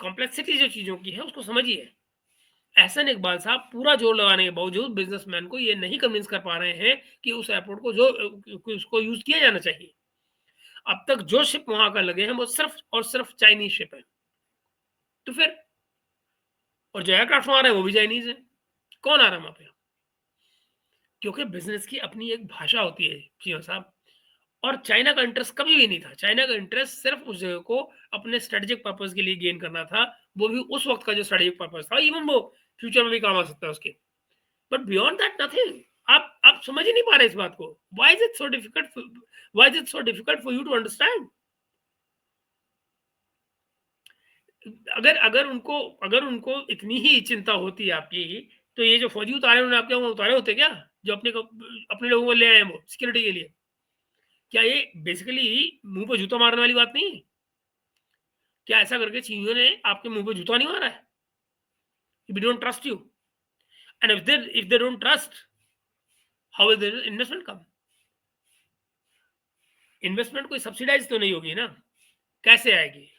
कॉम्प्लेक्सिटी जो चीज़ों की है उसको समझिए। एहसन इकबाल साहब पूरा जोर लगाने के बावजूद बिज़नेसमैन को ये नहीं कन्विंस कर पा रहे हैं कि उस एयरपोर्ट को उसको यूज़ किया जाना चाहिए। अब तक जो शिप वहाँ का लगे हैं वो सिर्फ़ और सिर्फ़ चाइनीज़ शिप है। तो फिर और जो एयरक्राफ्ट वहाँ आ रहे हैं वो भी चाइनीज़ है। कौन आ रहा है वहाँ पे? क्योंकि बिज़नेस की अपनी एक भाषा होती है जिया साहब, और चाइना का इंटरेस्ट कभी भी नहीं था। चाइना का इंटरेस्ट सिर्फ़ उस जगह को अपने स्ट्रेटेजिक पर्पज़ के लिए गेन करना था, वो भी उस वक़्त का जो स्ट्रेटेजिक पर्पज़ था, इवन वो फ्यूचर में भी काम आ सकता है उसके। But beyond that nothing. आप समझ ही नहीं पा रहे इस बात को। Why is it so difficult for you to understand? अगर उनको इतनी ही चिंता होती आपकी, तो ये जो फौजी उतारे उन्होंने आपके वहाँ उतारे होते क्या? जो अपने लोगों को ले आए हैं वो सिक्योरिटी के लिए। क्या ये बेसिकली मुँह पे जूता मारने वाली बात नहीं है? क्या ऐसा करके चीनियों ने आपके मुँह पे जूता नहीं मारा है? We don't trust you, and if they don't trust, how will their investment come? Investment कोई सब्सिडाइज़ तो नहीं होगी ना? कैसे आएगी?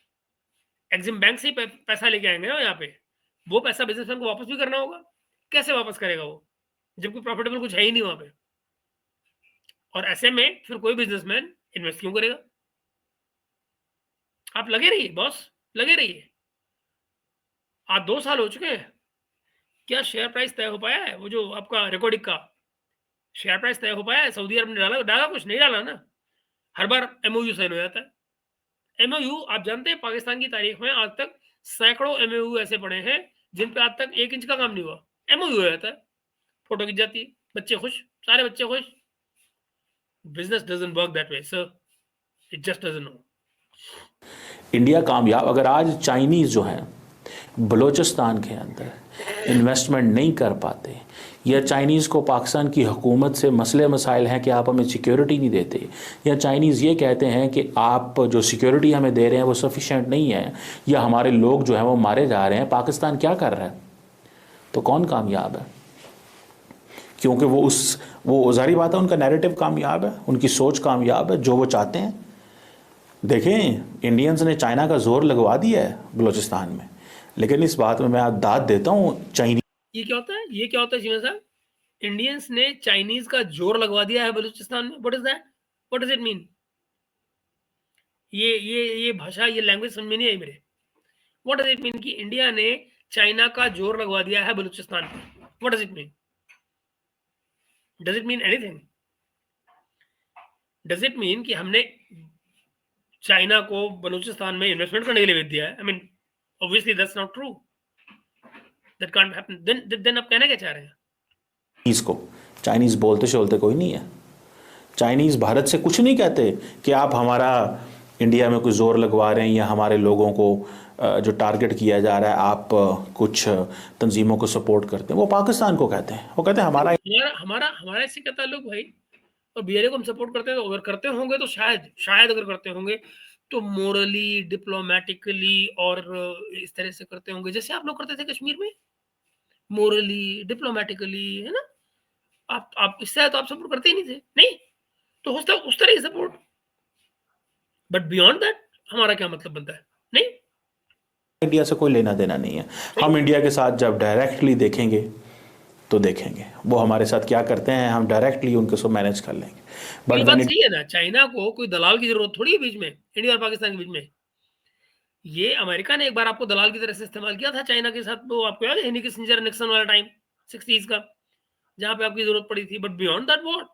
एक्सिम बैंक से ही पैसा लेके आएँगे ना यहाँ पे। वो पैसा बिज़नेसमैन को वापस भी करना होगा। कैसे वापस करेगा वो? जबकि प्रॉफिटेबल कुछ है ही नहीं वहाँ पे। और ऐसे में फिर कोई बिज़नेसमैन इन्वेस्ट क्यों करेगा? आप लगे रहिए बॉस, लगे रहिए। आज 2 साल हो चुके हैं। क्या शेयर प्राइस तय हो पाया है? वो जो आपका रिकॉर्डिंग का शेयर प्राइस तय हो पाया है? सऊदी अरब ने डाला डाला कुछ? नहीं डाला ना। हर बार एमओयू साइन हो जाता है। एमओयू आप जानते हैं पाकिस्तान की तारीख में आज तक सैकड़ों एमओयू ऐसे पड़े हैं जिन पे आज तक 1 इंच का काम नहीं हुआ। एमओयू हो जाता है, फोटो खिंच जाती है, बच्चे खुश, सारे बच्चे खुश। Business doesn't work that way sir, it just doesn't no. India कामयाब, अगर आज चाइनीज़ जो हैं बलूचिस्तान के अंदर इन्वेस्टमेंट नहीं कर पाते, या चाइनीज़ को पाकिस्तान की हुकूमत से मसले मसाइल हैं कि आप हमें सिक्योरिटी नहीं देते, या चाइनीज़ ये कहते हैं कि आप जो सिक्योरिटी हमें दे रहे हैं वो सफिशेंट नहीं है, या हमारे लोग जो हैं वो मारे जा रहे हैं, पाकिस्तान क्या कर रहा है? तो कौन कामयाब है? क्योंकि वो ज़ाहिर बात है उनका नैरेटिव कामयाब है, उनकी सोच कामयाब है, जो वो चाहते हैं। देखें, इंडियंस ने चाइना का जोर लगवा दिया है बलूचिस्तान में, लेकिन इस बात में मैं आप दाद देता हूँ चाइनीज। ये क्या होता है? ये क्या होता है जीवन साहब? इंडियंस ने चाइनीज का जोर लगवा दिया है बलूचिस्तान में। What is that? What does it mean? ये भाषा, ये लैंग्वेज समझ में नहीं आई मेरे। व्हाट डज इट मीन कि इंडिया ने चाइना का जोर लगवा दिया है बलूचिस्तान पे? What does it mean? Does it mean anything? Does it mean कि हमने चाइना को बलूचिस्तान में इन्वेस्टमेंट करने के लिए भेज दिया है? I mean obviously that's not true, that can't happen. Then आप कहना क्या चाह रहे हैं? को चाइनीज़ बोलते शोलते कोई नहीं है। चाइनीज़ भारत से कुछ नहीं कहते कि आप हमारा इंडिया में कुछ जोर लगवा रहे हैं या हमारे लोगों को जो टारगेट किया जा रहा है आप कुछ तंजीमों को सपोर्ट करते हैं। वो पाकिस्तान को कहते हैं, वो कहते हैं हमारा हमारा हमारा इससे क्या ताल्लुक भाई? और बीआरए को हम सपोर्ट करते हैं, तो अगर करते होंगे तो शायद अगर करते होंगे तो मोरली, डिप्लोमेटिकली और इस तरह से करते होंगे जैसे आप लोग करते थे कश्मीर में। मोरली, डिप्लोमेटिकली, है ना? आप इससे तो आप सपोर्ट करते ही नहीं थे। नहीं, तो होता उस तरह की सपोर्ट। बट बियॉन्ड दैट हमारा क्या मतलब बनता है? नहीं। इंडिया से कोई लेना देना नहीं है। हम इंडिया के साथ जब डायरेक्टली देखेंगे तो देखेंगे वो हमारे साथ क्या करते हैं, हम डायरेक्टली उनके साथ मैनेज कर लेंगे। ये बट बात सही है ना, चाइना को कोई दलाल की जरूरत थोड़ी है बीच में, इंडिया और पाकिस्तान के बीच में। ये अमेरिका ने एक बार आपको दलाल की तरह से इस्तेमाल किया था चाइना के साथ, वो आपको याद है हेनरी किसिंजर निक्सन वाला टाइम 60s का, जहां पे आपकी जरूरत पड़ी थी। But beyond that what?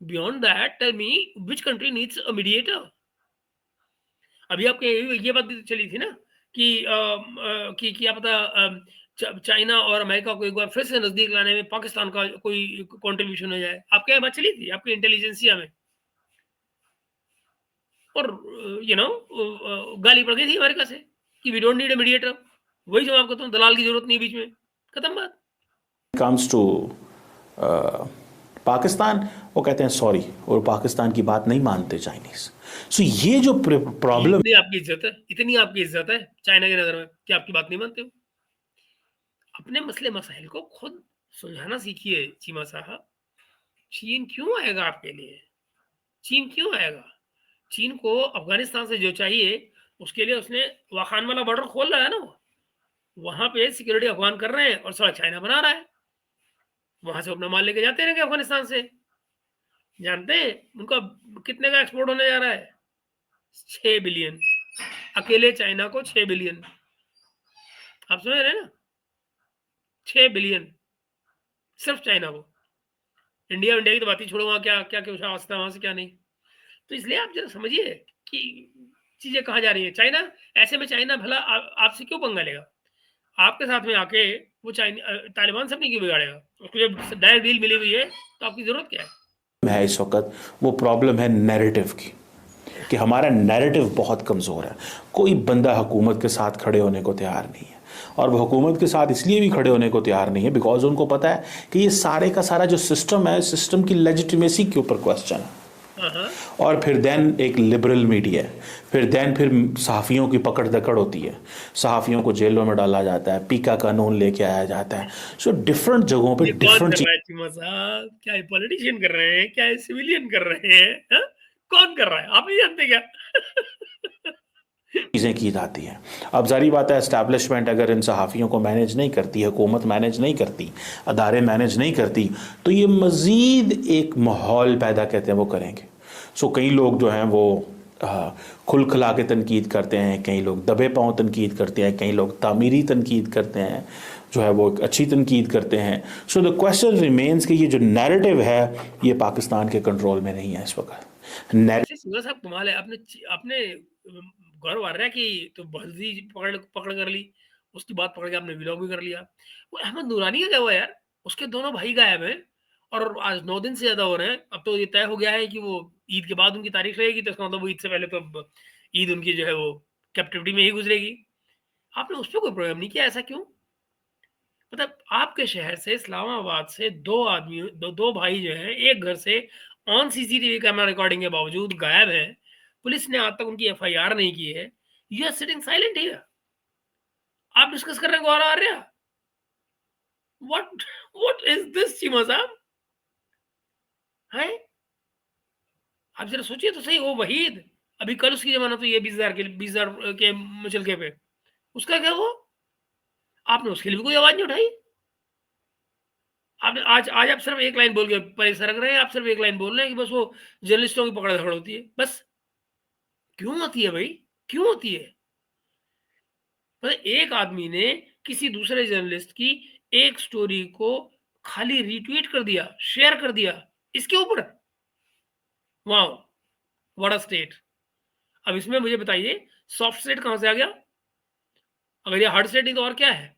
Beyond that tell me which country needs a mediator? अभी आपके ये बात भी चली थी ना कि क्या पता चाइना और अमेरिका को एक बार फिर से नजदीक लाने में पाकिस्तान का कोई कंट्रीब्यूशन हो जाए। आपके यहाँ बात चली थी आपकी इंटेलिजेंसिया में, और गाली पड़ गई थी अमेरिका से कि we don't need a mediator. वही जो आपको तो दलाल की जरूरत नहीं है बीच में, खत्म बात। कम्स टू पाकिस्तान, वो कहते हैं सॉरी, और पाकिस्तान की बात नहीं मानते चाइनीज। सो ये जो प्रॉब्लम, इतनी आपकी इज्जत है, इतनी आपकी इज्जत है चाइना की नजर में कि आपकी बात नहीं मानते हो। अपने मसले मसाइल को खुद सुलझाना सीखिए चीमा साहब। चीन क्यों आएगा आपके लिए? चीन क्यों आएगा? चीन को अफगानिस्तान से जो चाहिए उसके लिए उसने वाखान वाला बॉर्डर खोल रहा है ना, वहां पे सिक्योरिटी अफगान कर रहे हैं और सारा चाइना बना रहा है, वहां से अपना माल लेके जाते रहेंगे अफगानिस्तान से। जानते हैं उनका कितने का एक्सपोर्ट होने जा रहा है? 6 बिलियन। अकेले चाइना को 6 बिलियन। आप समझ रहे हैं ना? 6 बिलियन सिर्फ चाइना को। इंडिया की तो बात ही छोड़ो, वहाँ क्या क्या कुछ अवस्था है वहां से, क्या नहीं। तो इसलिए आप जरा समझिए कि चीजें कहाँ जा रही है। चाइना, ऐसे में चाइना भला आपसे क्यों पंगा लेगा? आपके साथ में आके वो तालिबान से अपनी क्यों बिगाड़ेगा? उसको जब डायरेक्ट डील मिली हुई है तो आपकी जरूरत क्या है? इस वक्त वो प्रॉब्लम है नैरेटिव की, कि हमारा नैरेटिव बहुत कमज़ोर है। कोई बंदा हुकूमत के साथ खड़े होने को तैयार नहीं है, और वो हुकूमत के साथ इसलिए भी खड़े होने को तैयार नहीं है बिकॉज उनको पता है कि ये सारे का सारा जो सिस्टम है, सिस्टम की लेजिटिमेसी के ऊपर क्वेश्चन है। और फिर देन एक लिबरल मीडिया है, फिर सहाफ़ियों की पकड़ दकड़ होती है, सहाफ़ियों को जेलों में डाला जाता है, पीका कानून लेके आया जाता है। सो डिफरेंट जगहों पे डिफरेंट चीज़। क्या ये पॉलिटिशियन कर रहे हैं, क्या ये सिविलियन कर रहे हैं? हा? कौन कर रहा है, आप नहीं जानते क्या? चीज़ें की जाती हैं। अब जारी बात है, एस्टैब्लिशमेंट अगर इन सहाफ़ियों को मैनेज नहीं करती, हुकूमत मैनेज नहीं करती, अदारे मैनेज नहीं करती, तो ये मज़ीद एक माहौल पैदा कहते हैं वो करेंगे। सो कई लोग जो हैं वो खुल खला के तनकीद करते हैं, कई लोग दबे पाँव तनकीद करते हैं, कई लोग तामीरी तनकीद करते हैं, जो है वो एक अच्छी तनकीद करते हैं। सो द क्वेश्चन रिमेन्स कि ये जो नैरेटिव है ये पाकिस्तान के कंट्रोल में नहीं है इस वक्त। साहब कमाल है, आपने गौरव आ रहा है कि तो बहजी पकड़ पकड़ कर ली, उसकी बात पकड़ के आपने व्लॉग भी कर लिया। वो अहमद नूरानी का क्या हुआ यार? उसके दोनों भाई गायब हैं और आज 9 दिन से ज़्यादा हो रहे हैं। अब तो ये तय हो गया है कि वो ईद के बाद उनकी तारीख रहेगी, तो इसका मतलब वो ईद से पहले तो अब ईद उनकी जो है वो कैप्टिविटी में ही गुजरेगी। आपने उस पे कोई प्रोग्राम नहीं किया, ऐसा क्यों? मतलब आपके शहर से, इस्लामाबाद से 2 आदमी, 2 भाई जो हैं, एक घर से ऑन सीसीटीवी कैमरा रिकॉर्डिंग के बावजूद गायब हैं। पुलिस ने आज तक उनकी एफआईआर नहीं की है। You are sitting silent here. आप डिस्कस कर रहे हैं Gaurav Arya. What what is this Cheema साहब? हैं? आप जरा सोचिए तो सही। वो वहीद, अभी कल उसकी जमानत हुई है 20,000 के मुचलके पे। उसका क्या हुआ? आपने उसके लिए भी कोई आवाज नहीं उठाई। आपने आज आज आप सिर्फ एक लाइन बोल के परे सरक रहे हैं। आप सिर्फ एक लाइन बोल रहे हैं कि बस वो जर्नलिस्टों की पकड़ धकड़ होती है, बस। क्यों होती है भाई? क्यों होती है? मतलब एक आदमी ने किसी दूसरे जर्नलिस्ट की एक स्टोरी को खाली रीट्वीट कर दिया, शेयर कर दिया, इसके ऊपर। Wow, what a state. अब इसमें मुझे बताइए, सॉफ्ट स्टेट कहां से आ गया? अगर ये हार्ड स्टेट नहीं तो और क्या है?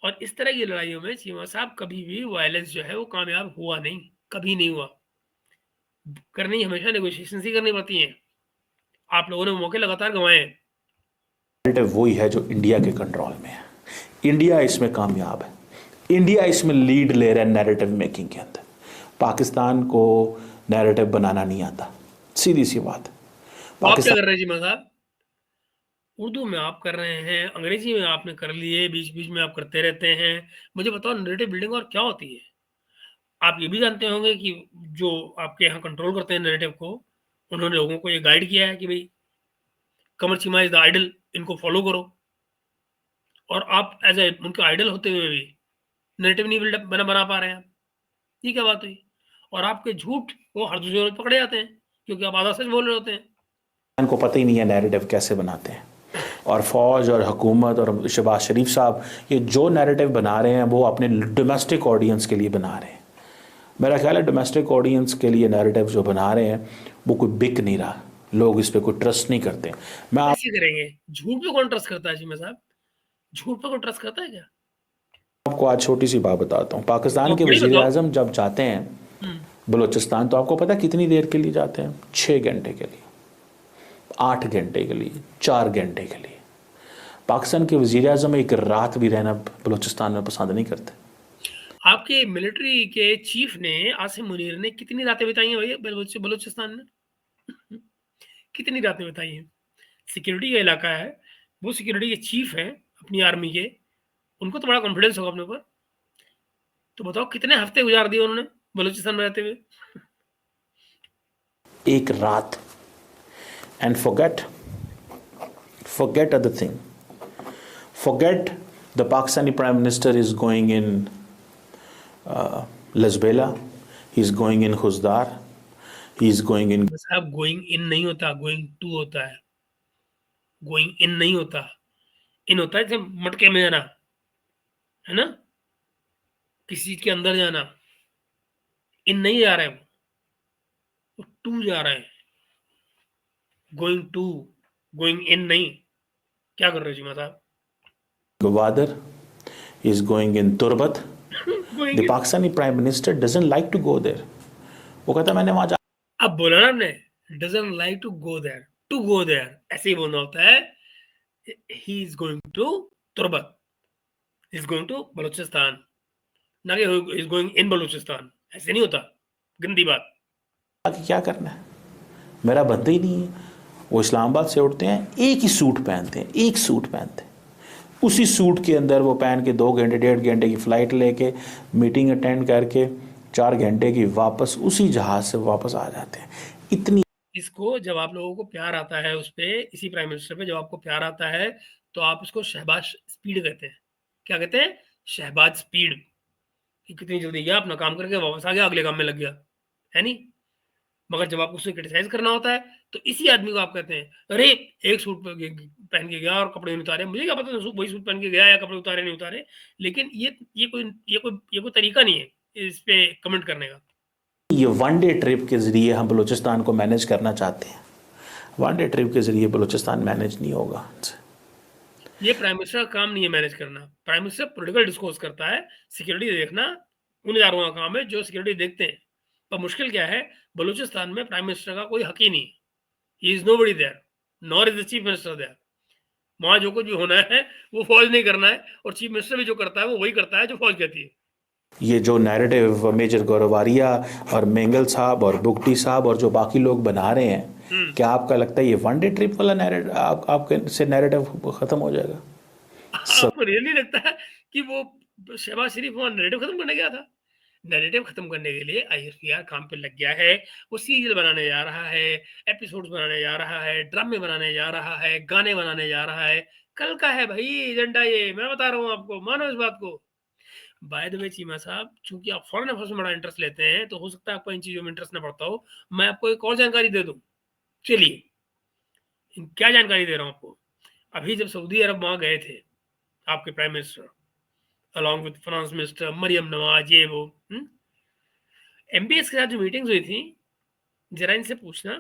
और इस तरह की लड़ाइयों में चीमा साहब कभी भी वायलेंस जो है वो कामयाब हुआ नहीं, कभी नहीं हुआ। करनी हमेशा नेगोशिएशन ही करनी पड़ती हैं। आप लोगों ने मौके लगातार गंवाए हैं। नैरेटिव वही है जो इंडिया के कंट्रोल में है। इंडिया इसमें कामयाब है, इंडिया इसमें लीड ले रहा है नैरेटिव मेकिंग के अंदर। पाकिस्तान को नैरेटिव बनाना नहीं आता, सीधी सी बात। आप क्या कर रहे हैं चीमा साहब? उर्दू में आप कर रहे हैं, अंग्रेजी में आपने कर लिए, बीच बीच में आप करते रहते हैं। मुझे बताओ, नैरेटिव बिल्डिंग और क्या होती है? आप ये भी जानते होंगे कि जो आपके यहाँ कंट्रोल करते हैं नैरेटिव को, उन्होंने लोगों को ये गाइड किया है कि भाई कमर चीमा इज द आइडल, इनको फॉलो करो। और आप एज ए उनके आइडल होते हुए भी नैरेटिव नहीं बिल्डअप बना पा रहे हैं। ये क्या बात हुई? और आपके झूठ वो हर दूसरे रोज पकड़े जाते हैं क्योंकि आप आधा सच बोल रहे होते हैं। इनको पता ही नहीं है नैरेटिव कैसे बनाते हैं। और फौज और हुकूमत और शहबाज शरीफ साहब ये जो नैरेटिव बना रहे हैं वो अपने डोमेस्टिक ऑडियंस के लिए बना रहे हैं। मेरा ख्याल है डोमेस्टिक ऑडियंस के लिए नैरेटिव जो बना रहे हैं वो कोई बिक नहीं रहा, लोग इस पर कोई ट्रस्ट नहीं करते। मैं कैसे करेंगे? झूठ पे कौन ट्रस्ट करता है जी साहब? झूठ पे कौन ट्रस्ट करता है क्या? आपको आज छोटी सी बात बताता हूँ। पाकिस्तान के बड़ी वज़ीर बताओ। आज़म जब जाते हैं बलूचिस्तान, तो आपको पता है कितनी देर के लिए जाते हैं? 6 घंटे के लिए, 8 घंटे के लिए, 4 घंटे के लिए। पाकिस्तान के वज़ीर आज़म एक रात भी रहना बलूचिस्तान में पसंद नहीं करते। आपके मिलिट्री के चीफ ने, आसिम मुनीर ने, कितनी रातें बिताई हैं भैया बलूचिस्तान में? कितनी रातें बिताई हैं? सिक्योरिटी का इलाका है, वो सिक्योरिटी के चीफ हैं अपनी आर्मी के, उनको तो बड़ा कॉन्फिडेंस होगा अपने ऊपर। तो बताओ कितने हफ्ते गुजार दिए उन्होंने बलूचिस्तान में रहते हुए? एक रात. And forget other thing. Forget the Pakistani Prime Minister is going in Lasbela, he's going in Khuzdar, he's going in. साहब गोइंग इन नहीं होता, गोइंग टू होता है. गोइंग इन नहीं होता, इन होता है जैसे मटके में जाना, है ना, किसी चीज के अंदर जाना. इन नहीं जा रहे, वो टू जा रहे हैं. गोइंग टू, गोइंग इन नहीं. क्या कर रहे हो चीमा साहब? Gwadar, he's going in Turbat. Going The Pakistani Prime Minister doesn't like to go there. वो कहता मैंने वहां अब बोला ना आपने, doesn't like to go there, to go there ऐसे ही बोलना होता है. He is going to Turbat, he is going to Balochistan, ना कि he is going in Balochistan. ऐसे नहीं होता, गंदी बात. कि क्या करना है, मेरा बंदा ही नहीं है. वो इस्लामाबाद से उठते हैं, एक ही सूट पहनते हैं, एक सूट पहनते हैं. उसी सूट के अंदर वो पहन के 2 घंटे 1.5 घंटे की फ़्लाइट लेके मीटिंग अटेंड करके 4 घंटे की वापस उसी जहाज़ से वापस आ जाते हैं. इतनी इसको जब आप लोगों को प्यार आता है उस पे, इसी प्राइम मिनिस्टर पे जब आपको प्यार आता है तो आप उसको शहबाज स्पीड कहते हैं. क्या कहते हैं? शहबाज स्पीड. कि कितनी जल्दी गया, अपना काम करके वापस आ गया, अगले काम में लग गया, है नहीं. मगर जब आपको उसे क्रिटिसाइज करना होता है तो इसी आदमी को आप कहते हैं, अरे एक सूट पहन के गया और कपड़े नहीं उतारे. मुझे क्या पता वही सूट पहन के गया या कपड़े उतारे नहीं उतारे. लेकिन ये कोई तरीका नहीं है इस पे कमेंट करने का. ये वन डे ट्रिप के ज़रिए हम बलूचिस्तान को मैनेज करना चाहते हैं. वन डे ट्रिप के ज़रिए बलूचिस्तान मैनेज नहीं होगा. ये प्राइम मिनिस्टर का काम नहीं है मैनेज करना. प्राइम मिनिस्टर पॉलिटिकल डिस्कोर्स करता है, सिक्योरिटी देखना उन इदारों का काम है जो सिक्योरिटी देखते हैं. पर मुश्किल क्या है, बलूचिस्तान में प्राइम मिनिस्टर का कोई हक ही नहीं. He is nobody there, nor is the chief minister there. वहां जो कुछ भी होना है वो फौज नहीं करना है, और चीफ मिनिस्टर भी जो करता है वो वही करता है जो फौज कहती है. ये जो नैरेटिव मेजर गौरवारिया और मेंगल साहब और बुगटी साहब और जो बाकी लोग बना रहे हैं, क्या आपका लगता है ये वन डे ट्रिप वाला नैरेटिव आपके से नैरेटिव खत्म हो जाएगा? आपको रियली लगता है कि वो शहबाज शरीफ वहां नैरेटिव खत्म करने गया था? नैरेटिव खत्म करने के लिए आईएसपीआर काम पे लग गया है. वो सीरियल बनाने जा रहा है, एपिसोड्स बनाने जा रहा है, ड्रामे बनाने जा रहा है, गाने बनाने जा रहा है. कल का है भाई एजेंडा, ये मैं बता रहा हूँ आपको, मानो इस बात को. बाय द वे चीमा साहब, चूंकि आप फॉरेन अफेयर्स में बड़ा इंटरेस्ट लेते हैं तो हो सकता है आपको इन चीजों में इंटरेस्ट ना पड़ता हो. मैं आपको एक और जानकारी दे दूं. चलिए, क्या जानकारी दे रहा हूं आपको. अभी जब सऊदी अरब वहां गए थे आपके prime minister, along with finance minister Maryam Nawaz, ये वो एमबीएस के साथ जो मीटिंग्स हुई थी, जरा इनसे पूछना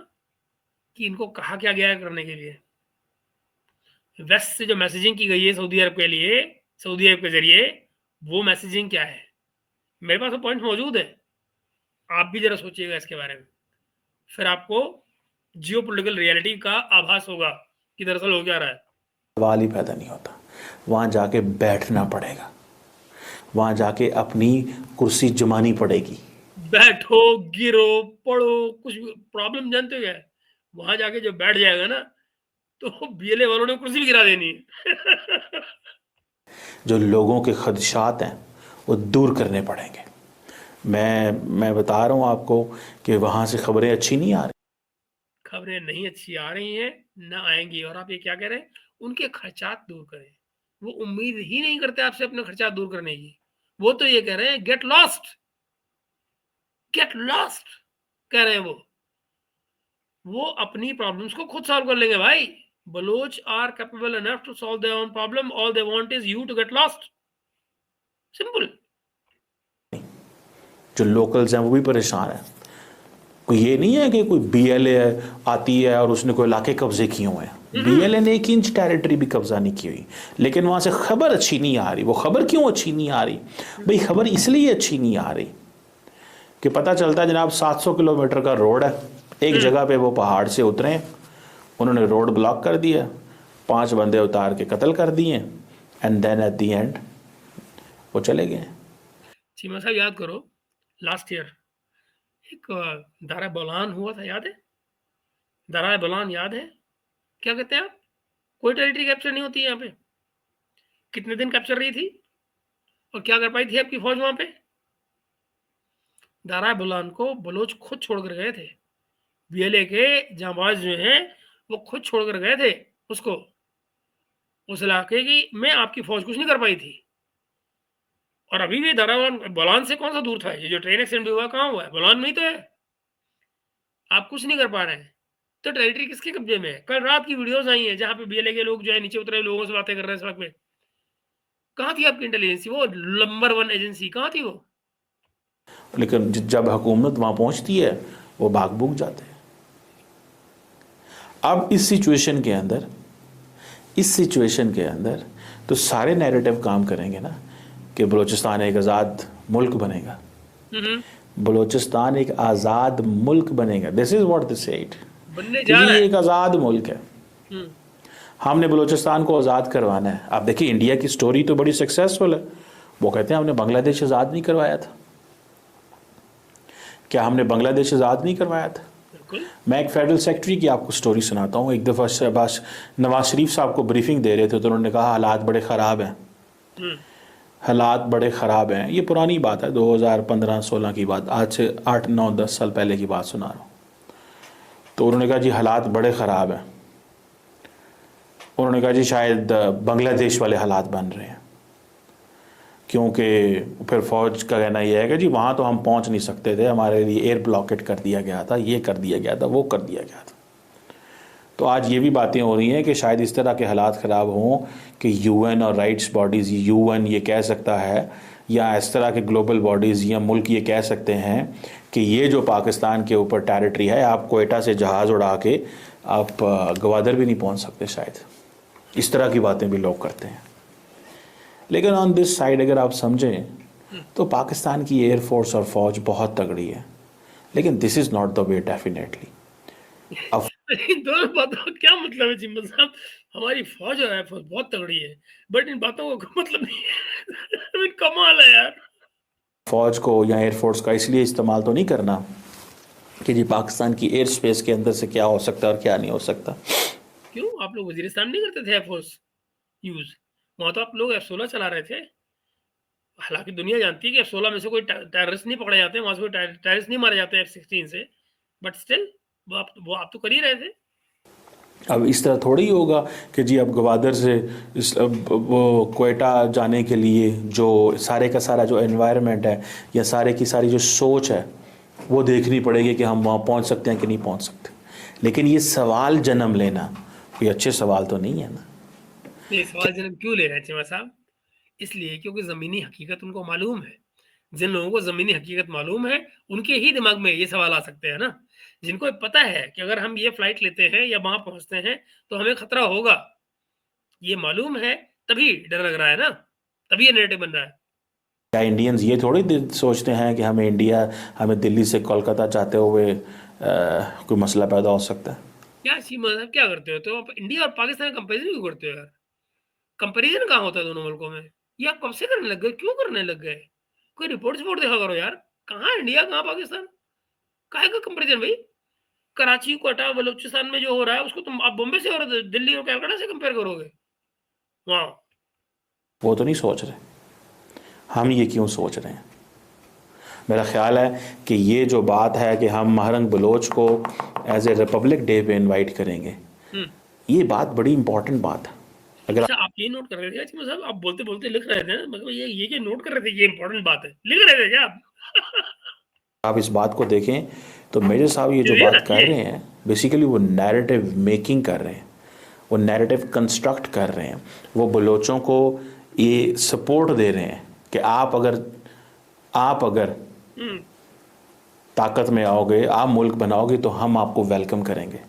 कि इनको कहा क्या गया है करने के लिए. वेस्ट से जो मैसेजिंग की गई है सऊदी अरब के लिए, सऊदी अरब के जरिए, वो मैसेजिंग क्या है. मेरे पास वो पॉइंट मौजूद है, आप भी जरा सोचिएगा इसके बारे में. फिर आपको जियोपॉलिटिकल रियलिटी का आभास होगा कि दरअसल हो क्या रहा है. सवाल ही पैदा नहीं होता. वहाँ जाके बैठना पड़ेगा, वहाँ जाके अपनी कुर्सी जमानी पड़ेगी. बैठो, गिरो, पढ़ो, कुछ प्रॉब्लम जानते हो क्या है, वहां जाके जब बैठ जाएगा ना तो बीएलए वालों ने कुर्सी भी गिरा देनी है. जो लोगों के खदशात हैं वो दूर करने पड़ेंगे. मैं बता रहा हूँ आपको कि वहाँ से खबरें अच्छी नहीं आ रही. खबरें नहीं अच्छी आ रही हैं, ना आएंगी. और आप ये क्या कह रहे हैं, उनके खर्चात दूर करें. वो उम्मीद ही नहीं करते आपसे अपने खर्चात दूर करने की. वो तो ये कह रहे हैं गेट लॉस्ट, गेट लॉस्ट कह रहे हैं. वो अपनी प्रॉब्लम्स को खुद सॉल्व कर लेंगे भाई. Baloch are capable enough to solve their own problem. All they want is you to get lost. Simple. जो लोकल्स हैं वो भी परेशान हैं. कोई ये नहीं है कि कोई बीएलए आती है और उसने कोई इलाके कब्जे किए हुए हैं. बीएलए ने 1 इंच टेरिटरी भी कब्जा नहीं की हुई, लेकिन वहाँ से खबर अच्छी नहीं आ रही. वो खबर क्यों अच्छी नहीं आ रही भाई? खबर इसलिए अच्छी नहीं आ रही कि पता चलता है जनाब 700 किलोमीटर का रोड है, एक जगह पे वो पहाड़ से उतरे, उन्होंने रोड ब्लॉक कर दिया, 5 बंदे उतार के कत्ल कर दिए, and then at the end वो चले गए. चीमा साहब याद करो, लास्ट ईयर एक दारा बोलान हुआ था, याद है? दारा बोलान याद है? क्या कहते हैं आप, कोई टेरिटरी कैप्चर नहीं होती यहाँ पे. कितने दिन कैप्चर रही थी और क्या कर पाई थी आपकी फौज वहां पे? दारा बोलान को बलोच खुद छोड़ कर गए थे. बीएलए के जांबाज जो हैं वो खुद छोड़कर गए थे उसको, उस इलाके की में आपकी फ़ौज कुछ नहीं कर पाई थी। और अभी भी दरावन बोलान से कौन-सा दूर था? ये जो ट्रेन एक्सीडेंट हुआ कहाँ हुआ है? बोलान में ही तो है। आप कुछ नहीं कर पा रहे हैं। तो टेरिटरी किसके कब्जे में है? कल रात की वीडियोज़ आई हैं जहाँ पे बीएलए के लोग जो है नीचे उतरे लोगों से बातें कर रहे हैं सड़क पे। कहाँ थी आपकी इंटेलिजेंसी? वो नंबर 1 एजेंसी कहाँ थी वो? लेकिन जब हुकूमत वहाँ पहुँचती है वो भाग भूग जाते हैं। अब इस सिचुएशन के अंदर तो सारे नैरेटिव काम करेंगे ना कि बलूचिस्तान एक आज़ाद मुल्क बनेगा, बलूचिस्तान एक आज़ाद मुल्क बनेगा। This is what they said बनने कि जा जी रहा ये है। एक आज़ाद मुल्क है, हुँ, हमने बलूचिस्तान को आज़ाद करवाना है। आप देखिए इंडिया की स्टोरी तो बड़ी सक्सेसफुल है। वो कहते हैं हमने बांग्लादेश आज़ाद नहीं करवाया था। क्या हमने बांग्लादेश आज़ाद नहीं करवाया था? बिल्कुल। मैं एक फेडरल सेक्रेटरी की आपको स्टोरी सुनाता हूँ। एक दफ़ा शहबाज नवाज शरीफ साहब को ब्रीफिंग दे रहे थे तो उन्होंने कहा हालात बड़े ख़राब हैं, हुँ, हालात बड़े ख़राब हैं। ये पुरानी बात है, 2015-16 की बात, आज से 8-9-10 साल पहले की बात सुना रहा हूँ। तो उन्होंने कहा जी हालात बड़े ख़राब हैं। उन्होंने कहा जी शायद बांग्लादेश वाले हालात बन रहे हैं, क्योंकि फिर फ़ौज का कहना यह है कि जी वहाँ तो हम पहुँच नहीं सकते थे, हमारे लिए एयर ब्लॉकेट कर दिया गया था, ये कर दिया गया था, वो कर दिया गया था। तो आज ये भी बातें हो रही हैं कि शायद इस तरह के हालात ख़राब हों कि यूएन और राइट्स बॉडीज़, यूएन ये कह सकता है या इस तरह के ग्लोबल बॉडीज़ या मुल्क ये कह सकते हैं कि ये जो पाकिस्तान के ऊपर टेरिटरी है, आप कोयटा से जहाज़ उड़ा के आप गवादर भी नहीं पहुंच सकते शायद। इस तरह की बातें भी लोग करते हैं। लेकिन ऑन दिस साइड अगर आप समझें तो पाकिस्तान की एयरफोर्स और फ़ौज बहुत तगड़ी है, लेकिन this is not the way definitely. अब इन दोनों बातों का क्या मतलब है चिम्मन साहब? हमारी फ़ौज और एयर फ़ोर्स बहुत तगड़ी है, बट इन बातों का कोई मतलब नहीं है। I mean, कमाल है यार। फ़ौज को या एयरफोर्स का इसलिए इस्तेमाल तो नहीं करना कि जी पाकिस्तान की एयर स्पेस के अंदर से क्या हो सकता है और क्या नहीं हो सकता। क्यों? आप लोग वज़ीरिस्तान नहीं करते थे एयर फ़ोर्स यूज़? वहाँ तो आप लोग F-16 चला रहे थे। हालाँकि दुनिया जानती है कि F-16 में से कोई टेररिस्ट नहीं पकड़े जाते हैं, वहाँ से कोई टेररिस्ट नहीं मारे जाते F-16 से, बट स्टिल वो आप तो कर ही रहे थे। अब इस तरह थोड़ी होगा कि जी अब गवादर से वो कोयटा जाने के लिए जो सारे का सारा जो एनवायरनमेंट है या सारे की सारी जो सोच है वो देखनी पड़ेगी कि हम वहाँ पहुँच सकते हैं कि नहीं पहुँच सकते। लेकिन ये सवाल जन्म लेना कोई अच्छे सवाल तो नहीं है ना। ये सवाल जन्म क्यों ले रहे हैं चिमा साहब? इसलिए क्योंकि ज़मीनी हकीकत उनको मालूम है। जिन लोगों को ज़मीनी हकीकत मालूम है, उनके ही दिमाग में ये सवाल आ सकते हैं ना। जिनको पता है कि अगर हम ये फ्लाइट लेते हैं या वहाँ पहुँचते हैं, तो हमें खतरा होगा। ये मालूम है, तभी डर लग रहा है ना, तभी ये नैरेटिव बन रहा है। क्या इंडियंस ये थोड़ी सोचते हैं कि हमें दिल्ली से कोलकाता जाते हुए कोई मसला पैदा हो सकता है। क्या छी मतलब क्या करते हो? तो आप इंडिया और पाकिस्तान का कंपैरिज़न क्यों करते हो यार? कंपैरिज़न कहाँ होता है दोनों मुल्कों में? ये आप कब से करने लग गए? क्यों करने लग गए? कोई रिपोर्ट देखा करो यार। कहाँ इंडिया, कहाँ पाकिस्तान? काहे का कंपैरिज़न भई? कराची, क्वेटा, बलूचिस्तान में जो हो रहा है उसको तुम आप बॉम्बे से और दिल्ली और कलकत्ता से कंपेयर करोगे? वाह! वो तो नहीं सोच रहे, हम ये क्यों सोच रहे हैं? मेरा ख्याल है कि ये जो बात है कि हम महरंग बलोच को एज ए रिपब्लिक डे पे इनवाइट करेंगे, हुँ। ये बात बड़ी इंपॉर्टेंट बात है। अगर अच्छा आप ये नोट कर रहे थे क्या चिमा साहब? आप बोलते-बोलते लिख रहे थे ना? मतलब ये क्या नोट कर रहे थे ये इम्पोर्टेंट बात है। लिख रहे थे क्या आप? आप इस बात को देखें तो मेजर साहब ये जो चलिए बात कर रखिए। रहे हैं बेसिकली वो नैरेटिव मेकिंग कर रहे हैं, वो नैरेटिव कंस्ट्रक्ट कर रहे हैं, वो बलोचों को ये सपोर्ट दे रहे हैं कि आप अगर हुँ। ताकत में आओगे, आप मुल्क बनाओगे तो हम आपको वेलकम करेंगे।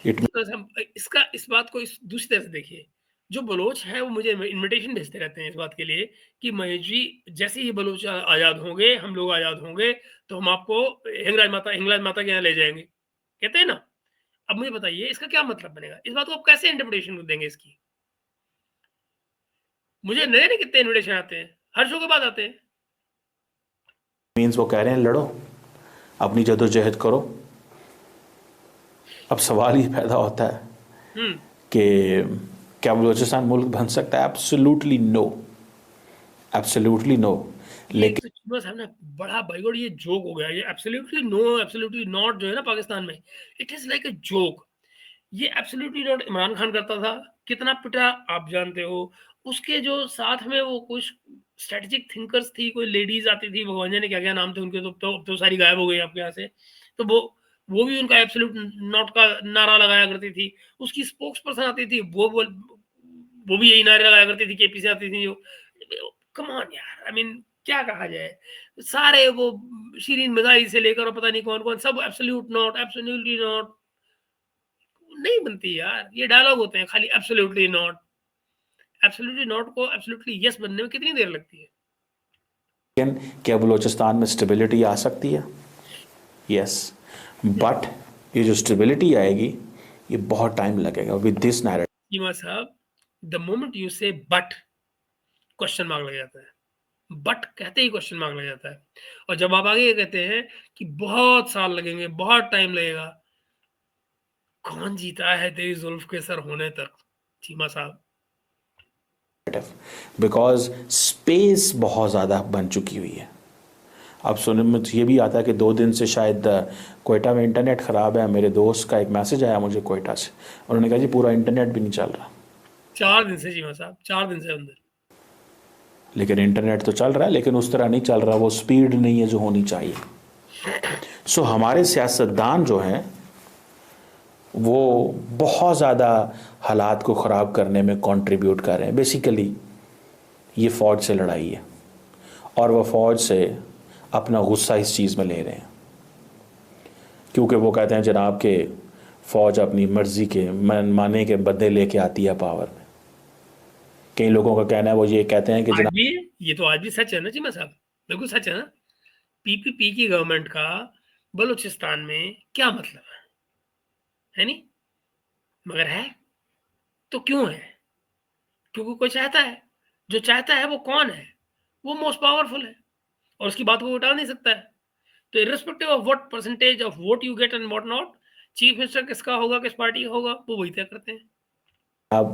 इट तो हम इसका इस बात को इस दूसरी तरह से देखिए, जो बलोच हैं वो मुझे इन्विटेशन भेजते रहते हैं इस बात के लिए कि महेश जी जैसे ही बलोच आज़ाद होंगे, हम लोग आज़ाद होंगे, तो हम आपको हिंगलाज माता के यहाँ ले जाएँगे। कहते हैं ना? अब मुझे बताइए इसका क्या मतलब बनेगा? इस बात को आप कैसे इंटरप्रिटेशन देंगे इसकी? मुझे नए नहीं कितने इन्विटेशन आते हैं, हर शो के बाद आते हैं। मीन्स वो कह रहे हैं लड़ो, अपनी जदोजहद करो। अब सवाल ये पैदा होता है हुँ। कि क्या बलूचिस्तान मुल्क बन सकता है? Absolutely no, absolutely no. ये लेकिन तो बस हमने बड़ा भाई गॉड ये जोक हो गया, ये एब्सोल्युटली नो, एब्सोल्युटली नॉट जो है ना पाकिस्तान में, it is like a joke. ये एब्सोल्युटली नॉट इमरान खान करता था, कितना पिटा आप जानते हो। उसके जो साथ में वो कुछ स्ट्रेटेजिक थिंकर्स थी, कोई लेडीज़ आती थी, भगवान जाने क्या-क्या नाम थे उनके, तो अब तो सारी गायब हो गई आपके यहाँ से। तो वो भी उनका एब्सोल्यूट नॉट का नारा लगाया करती थी। उसकी स्पोक्स पर्सन आती थी, वो भी यही नारे लगाया करती थी, केपी से आती थी जो। कम ऑन यार, आई मीन क्या कहा जाए? सारे वो शिरीन मज़ाही से लेकर और पता नहीं कौन-कौन, सब एब्सोल्यूट नॉट, एब्सोल्यूटली नॉट। नहीं बनती यार, ये डायलॉग होते हैं खाली, एब्सोल्युटली नॉट। एब्सोल्युटली नॉट को एब्सोल्युटली यस बनने में कितनी देर लगती है? लेकिन क्या बलूचिस्तान में स्टेबिलिटी आ सकती है? यस, बट ये जो स्टेबिलिटी आएगी ये बहुत टाइम लगेगा विद दिस नैरेटिव। चीमा साहब, the moment you say but, question mark लग जाता है। बट कहते ही क्वेश्चन मार्क लग जाता है। और जब आप आगे ये कहते हैं कि बहुत साल लगेंगे, बहुत टाइम लगेगा, कौन जीता है तेरी जुल्फ के सर होने तक चीमा साहब? बिकॉज स्पेस बहुत ज़्यादा बन चुकी हुई है। अब सुनने में तो ये भी आता है कि 2 दिन से शायद कोयटा में इंटरनेट ख़राब है। मेरे दोस्त का एक मैसेज आया मुझे कोयटा से, उन्होंने कहा जी पूरा इंटरनेट भी नहीं चल रहा। 4 दिन से चीमा साहब, 4 दिन से अंदर। लेकिन इंटरनेट तो चल रहा है, लेकिन उस तरह नहीं चल रहा, वो स्पीड नहीं है जो होनी चाहिए। सो हमारे सियासतदान जो हैं वो बहुत ज़्यादा हालात को ख़राब करने में कंट्रीब्यूट कर रहे हैं। बेसिकली ये फ़ौज से लड़ाई है और वह फ़ौज से अपना गुस्सा इस चीज़ में ले रहे हैं, क्योंकि वो कहते हैं जनाब के फ़ौज अपनी मर्ज़ी के मनमाने के बदले लेके आती है पावर में। कई लोगों का कहना है, वो ये कहते हैं कि आज जनाब भी, ये तो आज भी सच है ना चीमा साहब, बिल्कुल सच है ना। पीपीपी की गवर्नमेंट का बलूचिस्तान में क्या मतलब है नहीं? मगर है तो क्यों है? क्योंकि कोई चाहता है। जो चाहता है वो कौन है? वो मोस्ट पावरफुल है और उसकी बात को वो टाल नहीं सकता है। तो irrespective of what percentage of vote you get and what not, chief minister किसका होगा, किस पार्टी का होगा, वो वही तय करते हैं।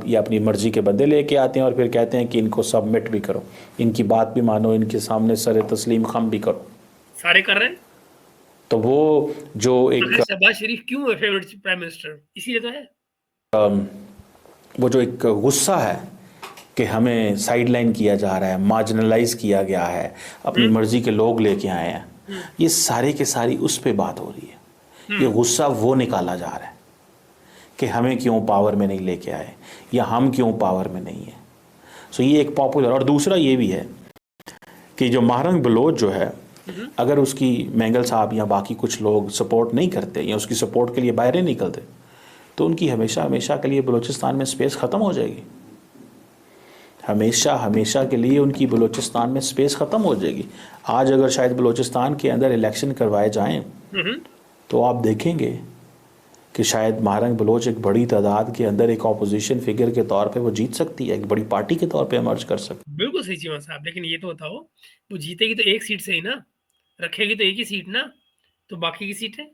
ये अपनी मर्ज़ी के बदले लेके आते हैं और फिर कहते हैं कि इनको सबमिट भी करो, इनकी बात भी मानो, इनके सामने सर तस्लीम खम भी करो। सारे कर रहे हैं। तो वो जो एक मगर शहबाज शरीफ क्यों है फेवरेट प्राइम मिनिस्टर? इसीलिए तो है। वो जो एक गुस्सा है कि हमें साइडलाइन किया जा रहा है, मार्जिनलाइज किया गया है, अपनी मर्जी के लोग लेके आए हैं, ये सारे के सारी उस पे बात हो रही है। ये गुस्सा वो निकाला जा रहा है कि हमें क्यों पावर में नहीं लेके आए या हम क्यों पावर में नहीं है। सो ये एक पॉपुलर, और दूसरा ये भी है कि जो महारंग बलोच जो है, अगर उसकी मैंगल साहब या बाकी कुछ लोग सपोर्ट नहीं करते या उसकी सपोर्ट के लिए बाहर नहीं निकलते, तो उनकी हमेशा हमेशा के लिए बलूचिस्तान में स्पेस ख़त्म हो जाएगी। हमेशा हमेशा के लिए उनकी बलूचिस्तान में स्पेस ख़त्म हो जाएगी। आज अगर शायद बलूचिस्तान के अंदर इलेक्शन करवाए जाएं तो आप देखेंगे कि शायद महारंग बलोच एक बड़ी तादाद के अंदर एक ऑपोजिशन फिगर के तौर पे वो जीत सकती है, एक बड़ी पार्टी के तौर पे इमर्ज कर सकती है। बिल्कुल सही चीमा साहब, लेकिन ये तो बताओ, वो जीतेगी तो एक सीट से ही ना, रखेगी तो एक ही सीट ना, तो बाकी की सीटें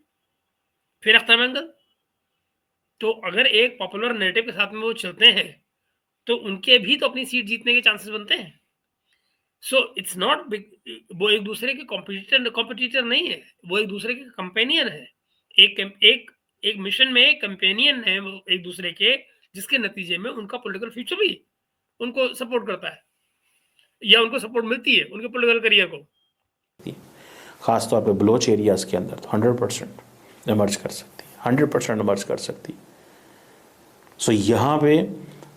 फिर अख्तर मंगल। तो अगर एक पॉपुलर नैरेटिव के साथ में वो चलते हैं तो उनके भी तो अपनी सीट जीतने के चांसेस बनते हैं। सो इट्स नॉट बिग, वो एक दूसरे के कॉम्पिटिटर नहीं है, वो एक दूसरे के कंपेनियन है। एक मिशन में कंपेनियन है वो एक दूसरे के, जिसके नतीजे में उनका पॉलिटिकल फ्यूचर भी उनको सपोर्ट करता है या उनको सपोर्ट मिलती है उनके पॉलिटिकल करियर को। ख़ासतौर पे बलोच एरियाज़ के अंदर तो 100% इमर्ज कर सकती है, 100% इमर्ज कर सकती है। सो यहाँ पे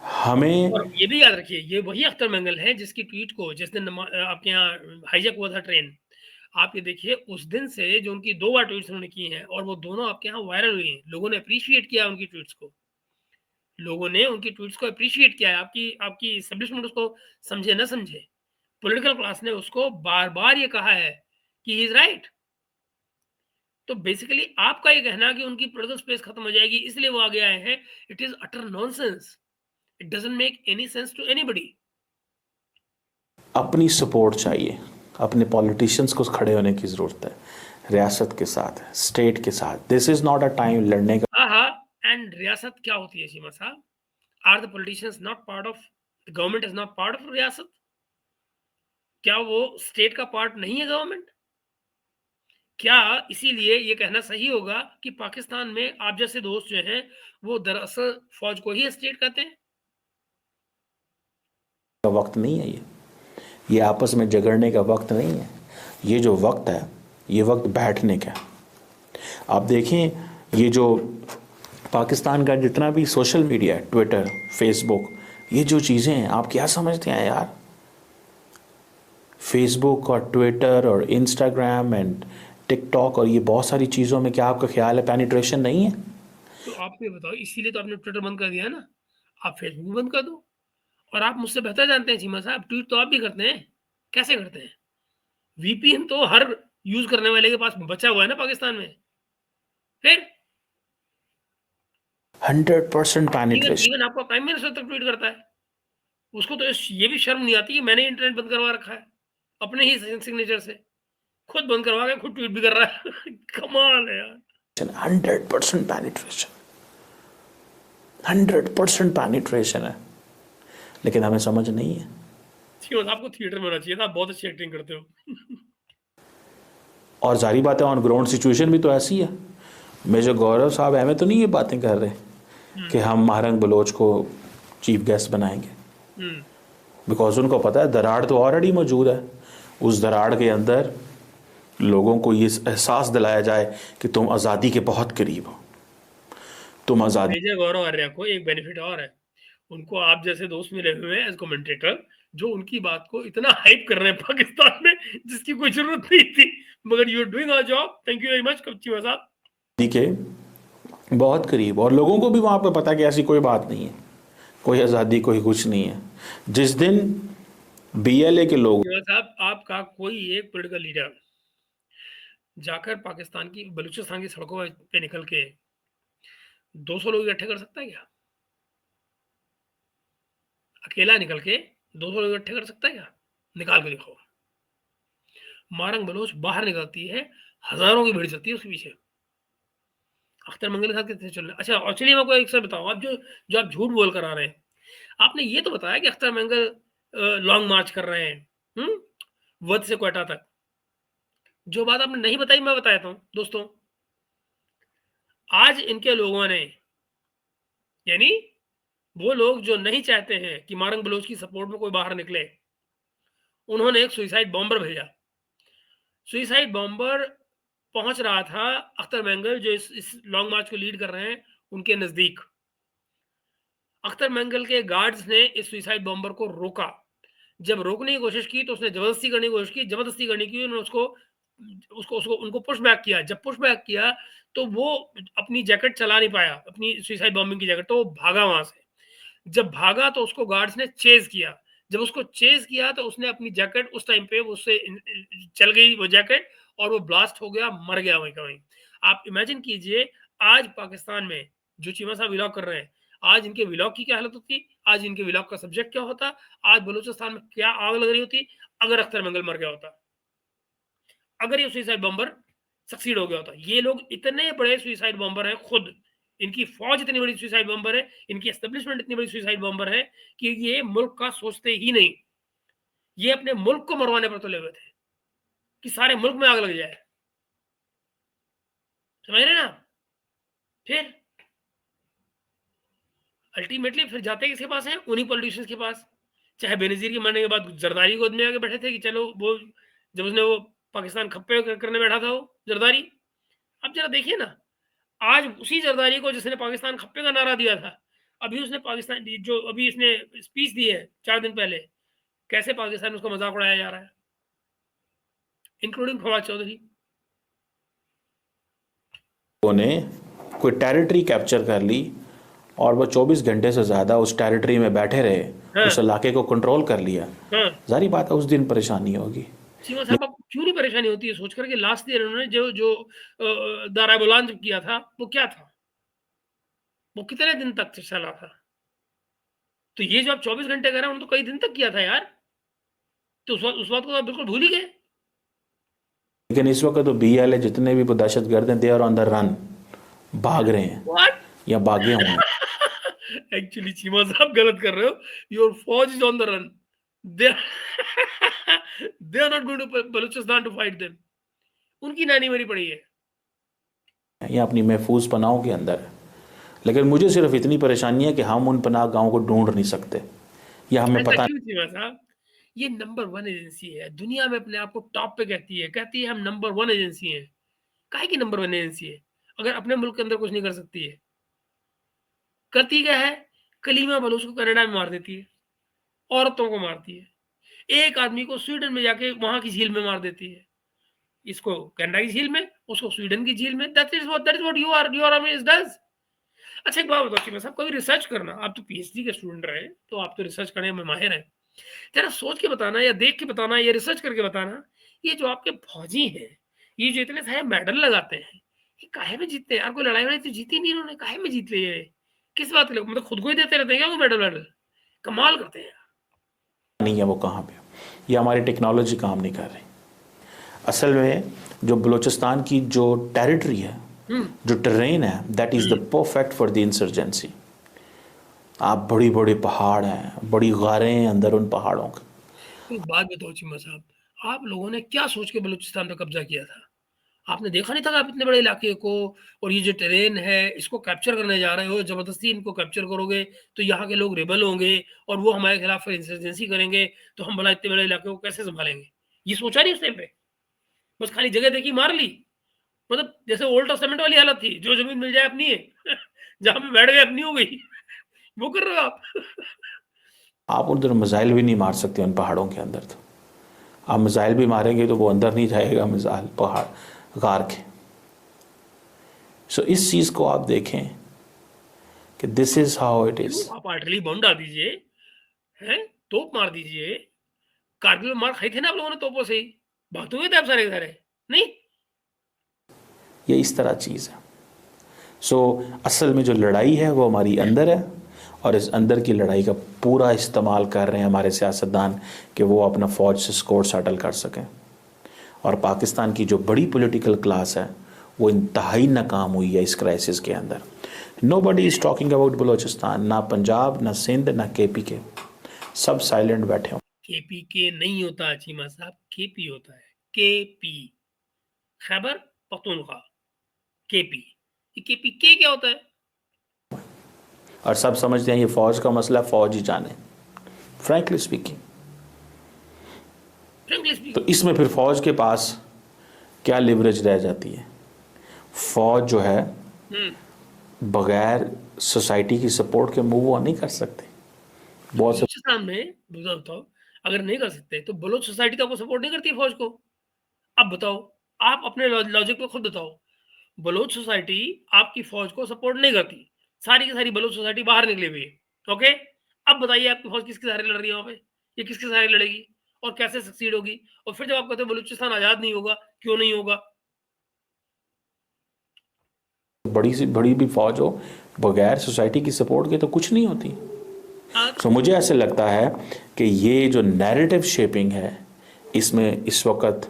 हमें, और ये भी याद रखिए, ये वही अख्तर मंगल है जिसकी ट्वीट को जिस दिन आपके यहाँ हाईजैक हुआ था ट्रेन, आप ये देखिए उस दिन से जो उनकी 2 बार ट्वीट्स उन्होंने की हैं और वो दोनों आपके यहाँ वायरल हुई हैं। लोगों ने अप्रिशिएट किया उनकी ट्वीट्स को। लोगों ने उनकी ट्वीट्स को अप्रिशिएट किया है। आपकी आपकी एस्टेब्लिशमेंट उसको समझे ना समझे, पॉलिटिकल क्लास ने उसको बार-बार ये कहा है कि ही इज़ राइट। तो बेसिकली आपका ये कहना कि उनकी पॉलिटिकल स्पेस खत्म हो जाएगी इसलिए वो आगे आए हैं, it is utter nonsense. It doesn't make any sense to anybody. अपनी सपोर्ट चाहिए, अपने पॉलिटिशियंस को खड़े होने की ज़रूरत है रियासत के साथ, स्टेट के साथ। This is not a time लड़ने का। हाँ, हाँ, एंड रियासत क्या होती है चीमा साहब? Are the politicians not part of the government, is not part of रियासत? क्या वो स्टेट का पार्ट नहीं है गवर्नमेंट? क्या इसीलिए ये कहना सही होगा कि पाकिस्तान में आप जैसे दोस्त जो हैं, वो दरअसल फ़ौज को ही स्टेट कहते हैं? का वक्त नहीं है ये आपस में झगड़ने का वक्त नहीं है। ये जो वक्त है, ये वक्त बैठने का है। आप देखें, ये जो पाकिस्तान का जितना भी सोशल मीडिया है, ट्विटर, फेसबुक, ये जो चीज़ें हैं, आप क्या समझते हैं यार? फेसबुक और ट्विटर और इंस्टाग्राम एंड टिकटॉक और ये बहुत सारी चीज़ों में क्या आपका ख्याल है पेनिट्रेशन नहीं है? तो आप ये बताओ, इसीलिए तो आपने ट्विटर बंद कर दिया है ना, आप फेसबुक भी बंद कर दो। और आप मुझसे बेहतर जानते हैं चीमा साहब, ट्वीट तो आप भी करते हैं। कैसे करते हैं? वीपीएन तो हर यूज़ करने वाले के पास बचा हुआ है ना पाकिस्तान में। फिर 100% इवन पेनिट्रेशन। इवन आपका प्राइम मिनिस्टर तक ट्वीट करता है। उसको तो ये भी शर्म नहीं आती कि मैंने इंटरनेट बंद करवा रखा है, अपने ही सिग्नेचर से। खुद बंद करवा के खुद ट्वीट भी कर रहा है। कमाल है यार। 100% पेनिट्रेशन, 100% पेनिट्रेशन है, लेकिन हमें समझ नहीं है। बस आपको थिएटर में होना चाहिए था, आप बहुत अच्छी एक्टिंग करते हो। और जारी बात है, ऑन ग्राउंड सिचुएशन भी तो ऐसी है। मेजर गौरव साहब हमें तो नहीं ये बातें कर रहे कि हम महारंग बलोच को चीफ गेस्ट बनाएंगे, बिकॉज उनको पता है दराड़ तो ऑलरेडी मौजूद है। उस दराड़ के अंदर लोगों को ये एहसास दिलाया जाए कि तुम आज़ादी के बहुत करीब हो, तुम आज़ादी। मेजर गौरव आर्या को एक बेनिफिट और है, उनको आप जैसे दोस्त मिले हुए हैं एज कमेंटेटर, जो उनकी बात को इतना हाइप कर रहे हैं पाकिस्तान में, जिसकी कोई जरूरत नहीं थी, मगर you are doing our job. Thank you very much Cheema साहब। के बहुत करीब, और लोगों को भी वहाँ पर पता कि ऐसी कोई बात नहीं है, कोई आज़ादी, कोई कुछ नहीं है। जिस दिन बीएलए के लोग, चीमा साहब, आपका कोई एक पॉलिटिकल लीडर जाकर पाकिस्तान की बलूचिस्तान की सड़कों पे निकल के 200 लोग इकट्ठे कर सकता है क्या? अकेला निकल के 200 लोग इकट्ठे कर सकता है क्या? निकाल के दिखाओ। मारंग बलोच बाहर निकलती है, हजारों की भीड़ चलती है उसके पीछे। अख्तर मंगल के साथ कैसे चल रहा है? अच्छा, और चलिए मैं आपको एक सर बताऊं, आप जो जो आप झूठ बोल कर आ रहे हैं, आपने ये तो बताया कि अख्तर मंगल लॉन्ग मार्च कर रहे हैं, वध से क्वेटा तक। जो बात आपने नहीं बताई मैं बताता हूँ दोस्तों। आज इनके लोगों ने, यानी वो लोग जो नहीं चाहते हैं कि मारंग बलोच की सपोर्ट में कोई बाहर निकले, उन्होंने एक सुइसाइड बॉम्बर भेजा। सुइसाइड बॉम्बर पहुंच रहा था अख्तर मंगल, जो इस लॉन्ग मार्च को लीड कर रहे हैं, उनके नजदीक। अख्तर मंगल के गार्ड्स ने इस सुइसाइड बॉम्बर को रोका। जब रोकने की कोशिश की तो उसने जबरदस्ती करने की कोशिश की, जबरदस्ती करने की उन्होंने उसको उसको उसको उनको पुश बैक किया। जब पुश बैक किया तो वो अपनी जैकेट चला नहीं पाया, अपनी सुइसाइड बॉम्बिंग की जैकेट, तो वो भागा वहां से। जब भागा तो उसको गार्ड्स ने चेज किया। जब उसको चेज किया तो उसने अपनी जैकेट, उस टाइम पे उससे चल गई वो जैकेट, और वो ब्लास्ट हो गया, मर गया वहीं का वहीं। आप इमेजिन कीजिए, आज पाकिस्तान में जो चीमा साहब व्लॉग कर रहे हैं, आज इनके व्लॉग की क्या हालत होती, आज इनके व्लॉग का सब्जेक्ट क्या होता, आज बलूचिस्तान में क्या आग लग रही होती अगर अख्तर मंगल मर गया होता, अगर ये सुइसाइड बॉम्बर सक्सीड हो गया होता। ये लोग इतने बड़े सुइसाइड बॉम्बर हैं खुद, इनकी फौज इतनी बड़ी सुइसाइड बॉम्बर है, इनकी एस्टेब्लिशमेंट इतनी बड़ी सुइसाइड बॉम्बर है कि ये मुल्क का सोचते ही नहीं। ये अपने मुल्क को मरवाने पर तुले हुए थे कि सारे मुल्क में आग लग जाए। समझ रहे ना? फिर अल्टीमेटली फिर जाते किसके पास हैं? उन्हीं पॉलिटिशियंस के पास। चाहे बेनज़ीर के मरने के बाद जरदारी गोद में आके बैठे थे कि चलो वो, जब उसने वो पाकिस्तान खप्पे करने बैठा था वो जरदारी। अब जरा देखिए ना, आज उसी जरदारी को जिसने पाकिस्तान खप्पे का नारा दिया था, अभी उसने पाकिस्तान जो अभी इसने स्पीच दी है 4 दिन पहले, कैसे पाकिस्तान में उसका मजाक उड़ाया जा रहा है, इंक्लूडिंग फवाद चौधरी। ने कोई टेरिटरी कैप्चर कर ली और वो 24 घंटे से ज़्यादा उस टेरिटरी में बैठे रहे, हाँ, उस इलाके को कंट्रोल कर लिया, हाँ। जारी बात है उस दिन परेशानी होगी। सीमा साहब, आपको क्यों नहीं परेशानी होती है सोचकर कि लास्ट ईयर उन्होंने जो जो दारा बुलान जब किया था, वो क्या था? वो कितने दिन तक चला था? तो ये जो आप 24 घंटे कह रहे हैं, उन्होंने तो कई दिन तक किया था यार। तो उस बात को तो आप बिल्कुल भूल ही गए। लेकिन इस वक्त तो बीएलए जितने भी दहशतगर्द हैं, they are on the run, भाग रहे हैं व्हाट? या भागे हुए हैं। एक्चुअली चीमा साहब गलत कर रहे हो। योर फौज is on the run. They are not going to Balochistan to fight them. उनकी नानी मरी पड़ी है। ये अपनी महफूज पनाहों के अंदर है। लेकिन मुझे सिर्फ इतनी परेशानी है कि हम उन पनाह गाहों को ढूंढ नहीं सकते, या हमें ऐसा पता क्यों चीमा साहब? ये नंबर 1 एजेंसी है, दुनिया में अपने आप को टॉप पे कहती है हम नंबर 1 एजेंसी हैं। काहे की नंबर 1 एजेंसी है? अगर अपने मुल्क के अंदर कुछ नहीं कर सकती है। करती क्या है? कलीमा बलूच को कनाडा में मार देती है, औरतों को मारती है। एक आदमी को स्वीडन में जाके वहाँ की झील में मार देती है। इसको कनाडा की झील में, उसको स्वीडन की झील में। That is what your army does. अच्छा एक बात बताओ चीमा साहब, कभी रिसर्च करना, आप तो पीएचडी के स्टूडेंट रहे, तो आप तो रिसर्च करने में माहिर हैं। ज़रा सोच के बताना या देख के बताना या रिसर्च करके बताना, ये जो आपके फौजी हैं, ये जो इतने सारे मेडल लगाते हैं, ये काहे में जीतते हैं? यार कोई लड़ाई-वड़ाई तो जीती नहीं इन्होंने, काहे में जीत लिए ये? किस बात के लिए? मतलब खुद को ही देते रहते हैं क्या वो मेडल-वेडल? कमाल करते हैं यार। नहीं है वो कहाँ पे, या हमारी टेक्नोलॉजी काम नहीं कर रही। असल में जो बलूचिस्तान की जो टेरिटरी है, जो टेरेन है, that is the perfect for the insurgency. आप बड़ी बड़ी पहाड़ हैं, बड़ी गारें हैं अंदर उन पहाड़ों के। एक बात बताओ चीमा साहब, आप लोगों ने क्या सोच के बलूचिस्तान पे कब्जा किया था? आपने देखा नहीं था कि आप इतने बड़े इलाके को और ये जो टेरेन है इसको कैप्चर करने जा रहे हो, जबरदस्ती इनको कैप्चर करोगे तो यहाँ के लोग रिबल होंगे और वो हमारे खिलाफ इंसर्जेंसी करेंगे, तो हम भला इतने बड़े इलाके को कैसे संभालेंगे? ये सोचा नहीं उस टाइम पे? बस खाली जगह देखी मार ली। मतलब जैसे ओल्ड टेस्टामेंट वाली हालत थी, जो ज़मीन मिल जाए अपनी है, जहाँ पे बैठ गए अपनी हो गई, वो कर रहे हो आप। आप उधर मिसाइल भी नहीं मार सकते उन पहाड़ों के अंदर। तो आप मिसाइल भी मारेंगे तो वो अंदर नहीं जाएगा मिसाइल पहाड़ गार के। सो इस चीज़ को आप देखें कि this is how it is. आप आर्टिलरी बम डाल दीजिए, हैं? तोप मार दीजिए। कारगिल में मार खाई थी ना आप लोगों ने तोपों से ही। भागते हुए थे आप सारे के सारे, नहीं? ये इस तरह चीज़ है। सो असल में जो लड़ाई है वो हमारी अंदर है, और इस अंदर की लड़ाई का पूरा इस्तेमाल कर रहे हैं हमारे सियासतदान कि वो अपना फ़ौज से स्कोर सेटल कर सकें। और पाकिस्तान की जो बड़ी पॉलिटिकल क्लास है वो इंतहाई नाकाम हुई है इस क्राइसिस के अंदर। Nobody is talking about Balochistan, ना पंजाब, ना सिंध, ना केपी के, सब साइलेंट बैठे हो। केपीके नहीं होता चीमा साहब, केपी होता है। KP, Khyber Pakhtunkhwa, KP. ये केपीके क्या होता है? और सब समझते हैं ये फ़ौज का मसला, फ़ौज ही जाने। फ्रैंकली स्पीकिंग, फ्रैंकली तो स्पीकिंग, इसमें फिर फ़ौज के पास क्या लिवरेज रह जाती है? फ़ौज जो है बगैर सोसाइटी की सपोर्ट के मूव ऑन नहीं कर सकते। बहुत से बलूचिस्तान में बताओ, अगर नहीं कर सकते तो बलोच सोसाइटी तो आपको सपोर्ट नहीं करती है फौज को। अब बताओ, आप अपने लॉजिक पे खुद बताओ। बलोच सोसाइटी आपकी फौज को सपोर्ट नहीं करती, सारी की सारी बलोच सोसाइटी बाहर निकली हुई है। ओके, अब बताइए आपकी फौज किसके सहारे लड़ रही है वहां पे? ये किसके सहारे लड़ेगी और कैसे सक्सीड होगी? और फिर जब आप कहते हो बलूचिस्तान आजाद नहीं होगा, क्यों नहीं होगा? बड़ी सी बड़ी भी फ़ौज हो, बगैर सोसाइटी की सपोर्ट के तो कुछ नहीं होती। सो मुझे ऐसे लगता है कि ये जो नैरेटिव शेपिंग है, इसमें इस वक्त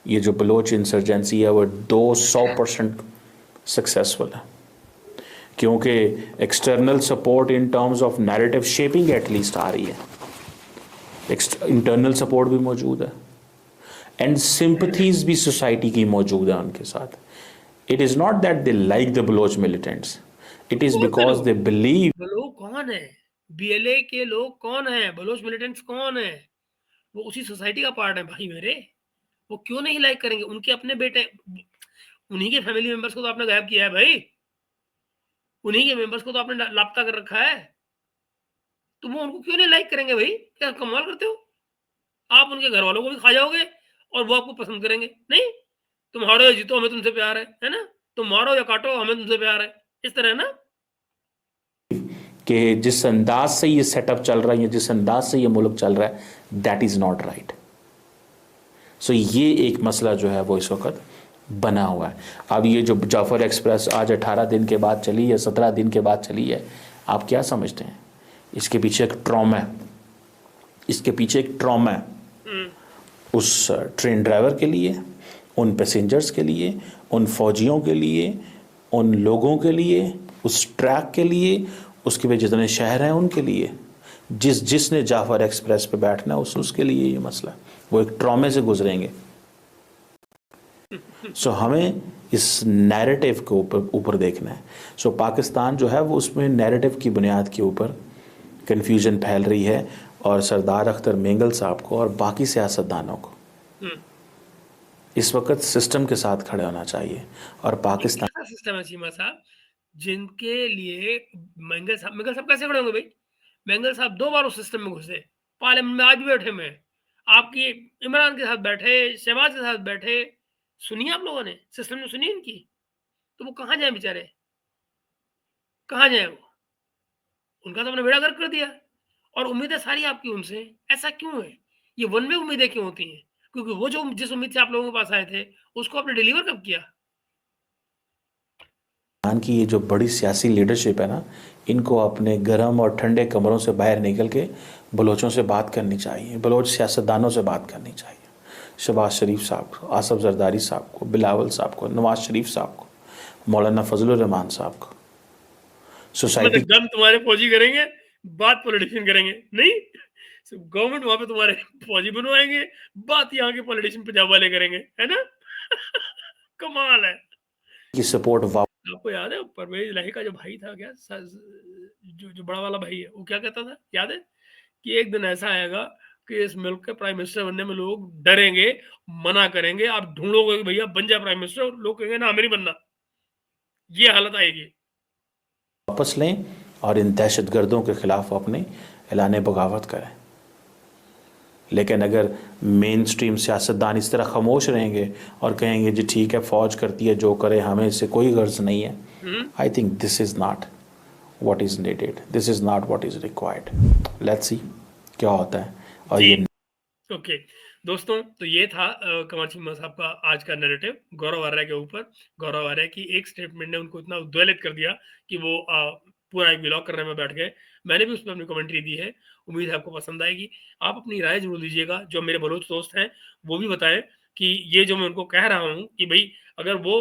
ये जो बलोच इंसर्जेंसी है वो 200% सक्सेसफुल है, क्योंकि external support in terms of narrative shaping at least आ रही है, इंटरनल सपोर्ट भी मौजूद है, एंड सिंपथीज भी सोसाइटी की मौजूद है उनके साथ। It is not that they like the Baloch militants, it is because they believe. वो लोग कौन है? बीएलए के लोग कौन है? बलोच मिलिटेंट्स कौन है? वो उसी सोसाइटी का पार्ट है भाई मेरे। वो क्यों नहीं लाइक करेंगे? उनके अपने बेटे, उन्हीं के फैमिली मेंबर्स को तो आपने गायब किया है भाई। उन्हीं के मेंबर्स को तो आपने लापता कर रखा है। तो वो उनको क्यों नहीं लाइक करेंगे भाई? क्या कमाल करते हो? आप उनके घर वालों को भी खा जाओगे और वो आपको पसंद करेंगे। नहीं, तुम हारो या जीतो हमें तुमसे प्यार है ना? तुम मारो या काटो हमें तुमसे प्यार है। इस तरह ना? कि जिस अंदाज से ये सेटअप चल रहा है, जिस अंदाज से ये मुल्क चल रहा है, दैट इज़ नॉट राइट। सो ये एक मसला जो है वो इस वक्त बना हुआ है। अब ये जो जाफर एक्सप्रेस आज 18 दिन के बाद चली है, 17 दिन के बाद चली है, आप क्या समझते हैं? इसके पीछे एक ट्रॉमा है, इसके पीछे एक ट्रॉमा है उस ट्रेन ड्राइवर के लिए, उन पैसेंजर्स के लिए, उन फौजियों के लिए, उन लोगों के लिए, उस ट्रैक के लिए, उसके पे जितने शहर हैं उनके लिए। जिसने जाफर एक्सप्रेस पे बैठना है उसके लिए ये मसला है, वो एक ट्रॉमे से गुजरेंगे। सो हमें इस नैरेटिव को ऊपर देखना है। सो पाकिस्तान जो है वो उसमें नैरेटिव की बुनियाद के ऊपर कन्फ्यूजन फैल रही है, और सरदार अख्तर मेंगल साहब को और बाकी सियासतदानों को इस वक्त सिस्टम के साथ खड़े होना चाहिए। और पाकिस्तान कैसा सिस्टम है चीमा साहब जिनके लिए मेंगल साहब कैसे खड़े होंगे भाई? मेंगल साहब 2 बार उस सिस्टम में घुसे, पार्लियामेंट में आज भी बैठे हुए हैं। आपकी इमरान के साथ बैठे, शहबाज के साथ बैठे, सुनी आप लोगों ने? सिस्टम ने सुनी इनकी? तो वो कहाँ जाएँ बेचारे? कहाँ जाएँ वो? उनका तो आपने बेड़ा गर्क कर दिया और उम्मीदें सारी आपकी उनसे, ऐसा क्यों है? ये वन वे उम्मीदें क्यों होती हैं? क्योंकि वो जो जिस उम्मीद से आप लोगों के पास आए थे, उसको आपने डिलीवर कब किया? की ये जो बड़ी सियासी लीडरशिप है ना, इनको अपने गर्म और ठंडे कमरों से बाहर निकल के बलोचों से बात करनी चाहिए, बलोच सियासतदानों से बात करनी चाहिए। शहबाज शरीफ साहब को, आसफ जरदारी साहब को, बिलावल साहब को, नवाज शरीफ साहब को, मौलाना फजलुर रहमान साहब को। सोसाइटी मतलब गन तुम्हारे फौजी करेंगे, बात पॉलिटिशियन करेंगे, नहीं? गवर्नमेंट वहाँ पे तुम्हारे फौजी बनवाएँगे, बात यहाँ के पॉलिटिशियन पंजाब वाले करेंगे, है ना? कमाल है। की सपोर्ट आपको याद है परवेज़ इलाही का जो भाई था क्या जो बड़ा वाला भाई है, वो क्या कहता था? याद है? कि एक दिन ऐसा आएगा कि इस मुल्क के प्राइम मिनिस्टर बनने में लोग डरेंगे, मना करेंगे, आप ढूँढोगे कि भैया बन जा प्राइम मिनिस्टर, लोग कहेंगे ना हमें नहीं बनना। ये हालत आएगी। वापस लें और इन दहशतगर्दों के खिलाफ अपने ऐलान बगावत करें। लेकिन अगर मेन स्ट्रीम सियासतदान इस तरह खामोश रहेंगे और कहेंगे जी ठीक है फ़ौज करती है जो करे, हमें इससे कोई गर्ज नहीं है, I think this is not what is needed, this is not what is required. Let's see क्या होता है। और ये ओके दोस्तों, तो ये था कंवर चीमा साहब का आज का नैरेटिव गौरव आर्या के ऊपर। गौरव आर्या की एक स्टेटमेंट ने उनको इतना उद्वेलित कर दिया कि वो पूरा एक व्लॉग करने में बैठ गए। मैंने भी उस पर अपनी कमेंट्री दी है, उम्मीद है आपको पसंद आएगी। आप अपनी राय जरूर दीजिएगा, जो मेरे बलोच दोस्त हैं वो भी बताएं कि ये जो मैं उनको कह रहा हूँ कि भाई अगर वो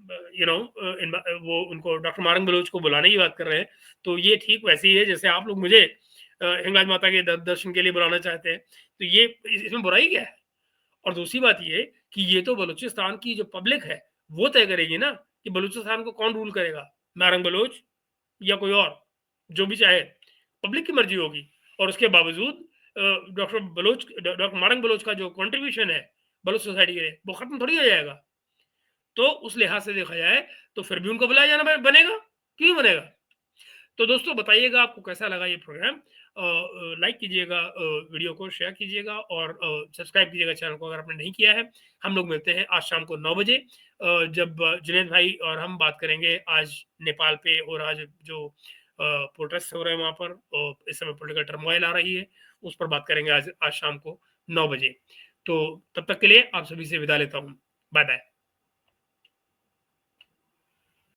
वो उनको डॉक्टर मारंग बलोच को बुलाने की बात कर रहे हैं, तो ये ठीक वैसे ही है जैसे आप लोग मुझे हिंगलाज माता के दर्शन के लिए बुलाना चाहते हैं। तो ये इसमें बुराई क्या है? और दूसरी बात ये कि ये तो बलूचिस्तान की जो पब्लिक है वो तय करेगी ना कि बलूचिस्तान को कौन रूल करेगा, नारंग बलोच या कोई और, जो भी चाहे, पब्लिक की मर्जी होगी। और उसके बावजूद डॉक्टर मारंग बलोच का जो कंट्रीब्यूशन है बलोच सोसाइटी के लिए, वो खत्म थोड़ी हो जाएगा। तो उस लिहाज से देखा जाए तो फिर भी उनको बुलाया जाना बनेगा, क्यों बनेगा? तो दोस्तों बताइएगा आपको कैसा लगा ये प्रोग्राम। लाइक कीजिएगा, वीडियो को शेयर कीजिएगा और सब्सक्राइब कीजिएगा चैनल को अगर आपने नहीं किया है। हम लोग मिलते हैं आज शाम को 9 बजे, जब जुनैद भाई और हम बात करेंगे आज नेपाल पे और आज जो प्रोटेस्ट हो रहे हैं वहाँ पर, इस समय पॉलिटिकल टर्मोइल आ रही है, उस पर बात करेंगे आज आज शाम को 9 बजे। तो तब तक के लिए आप सभी से विदा लेता हूँ। Bye bye.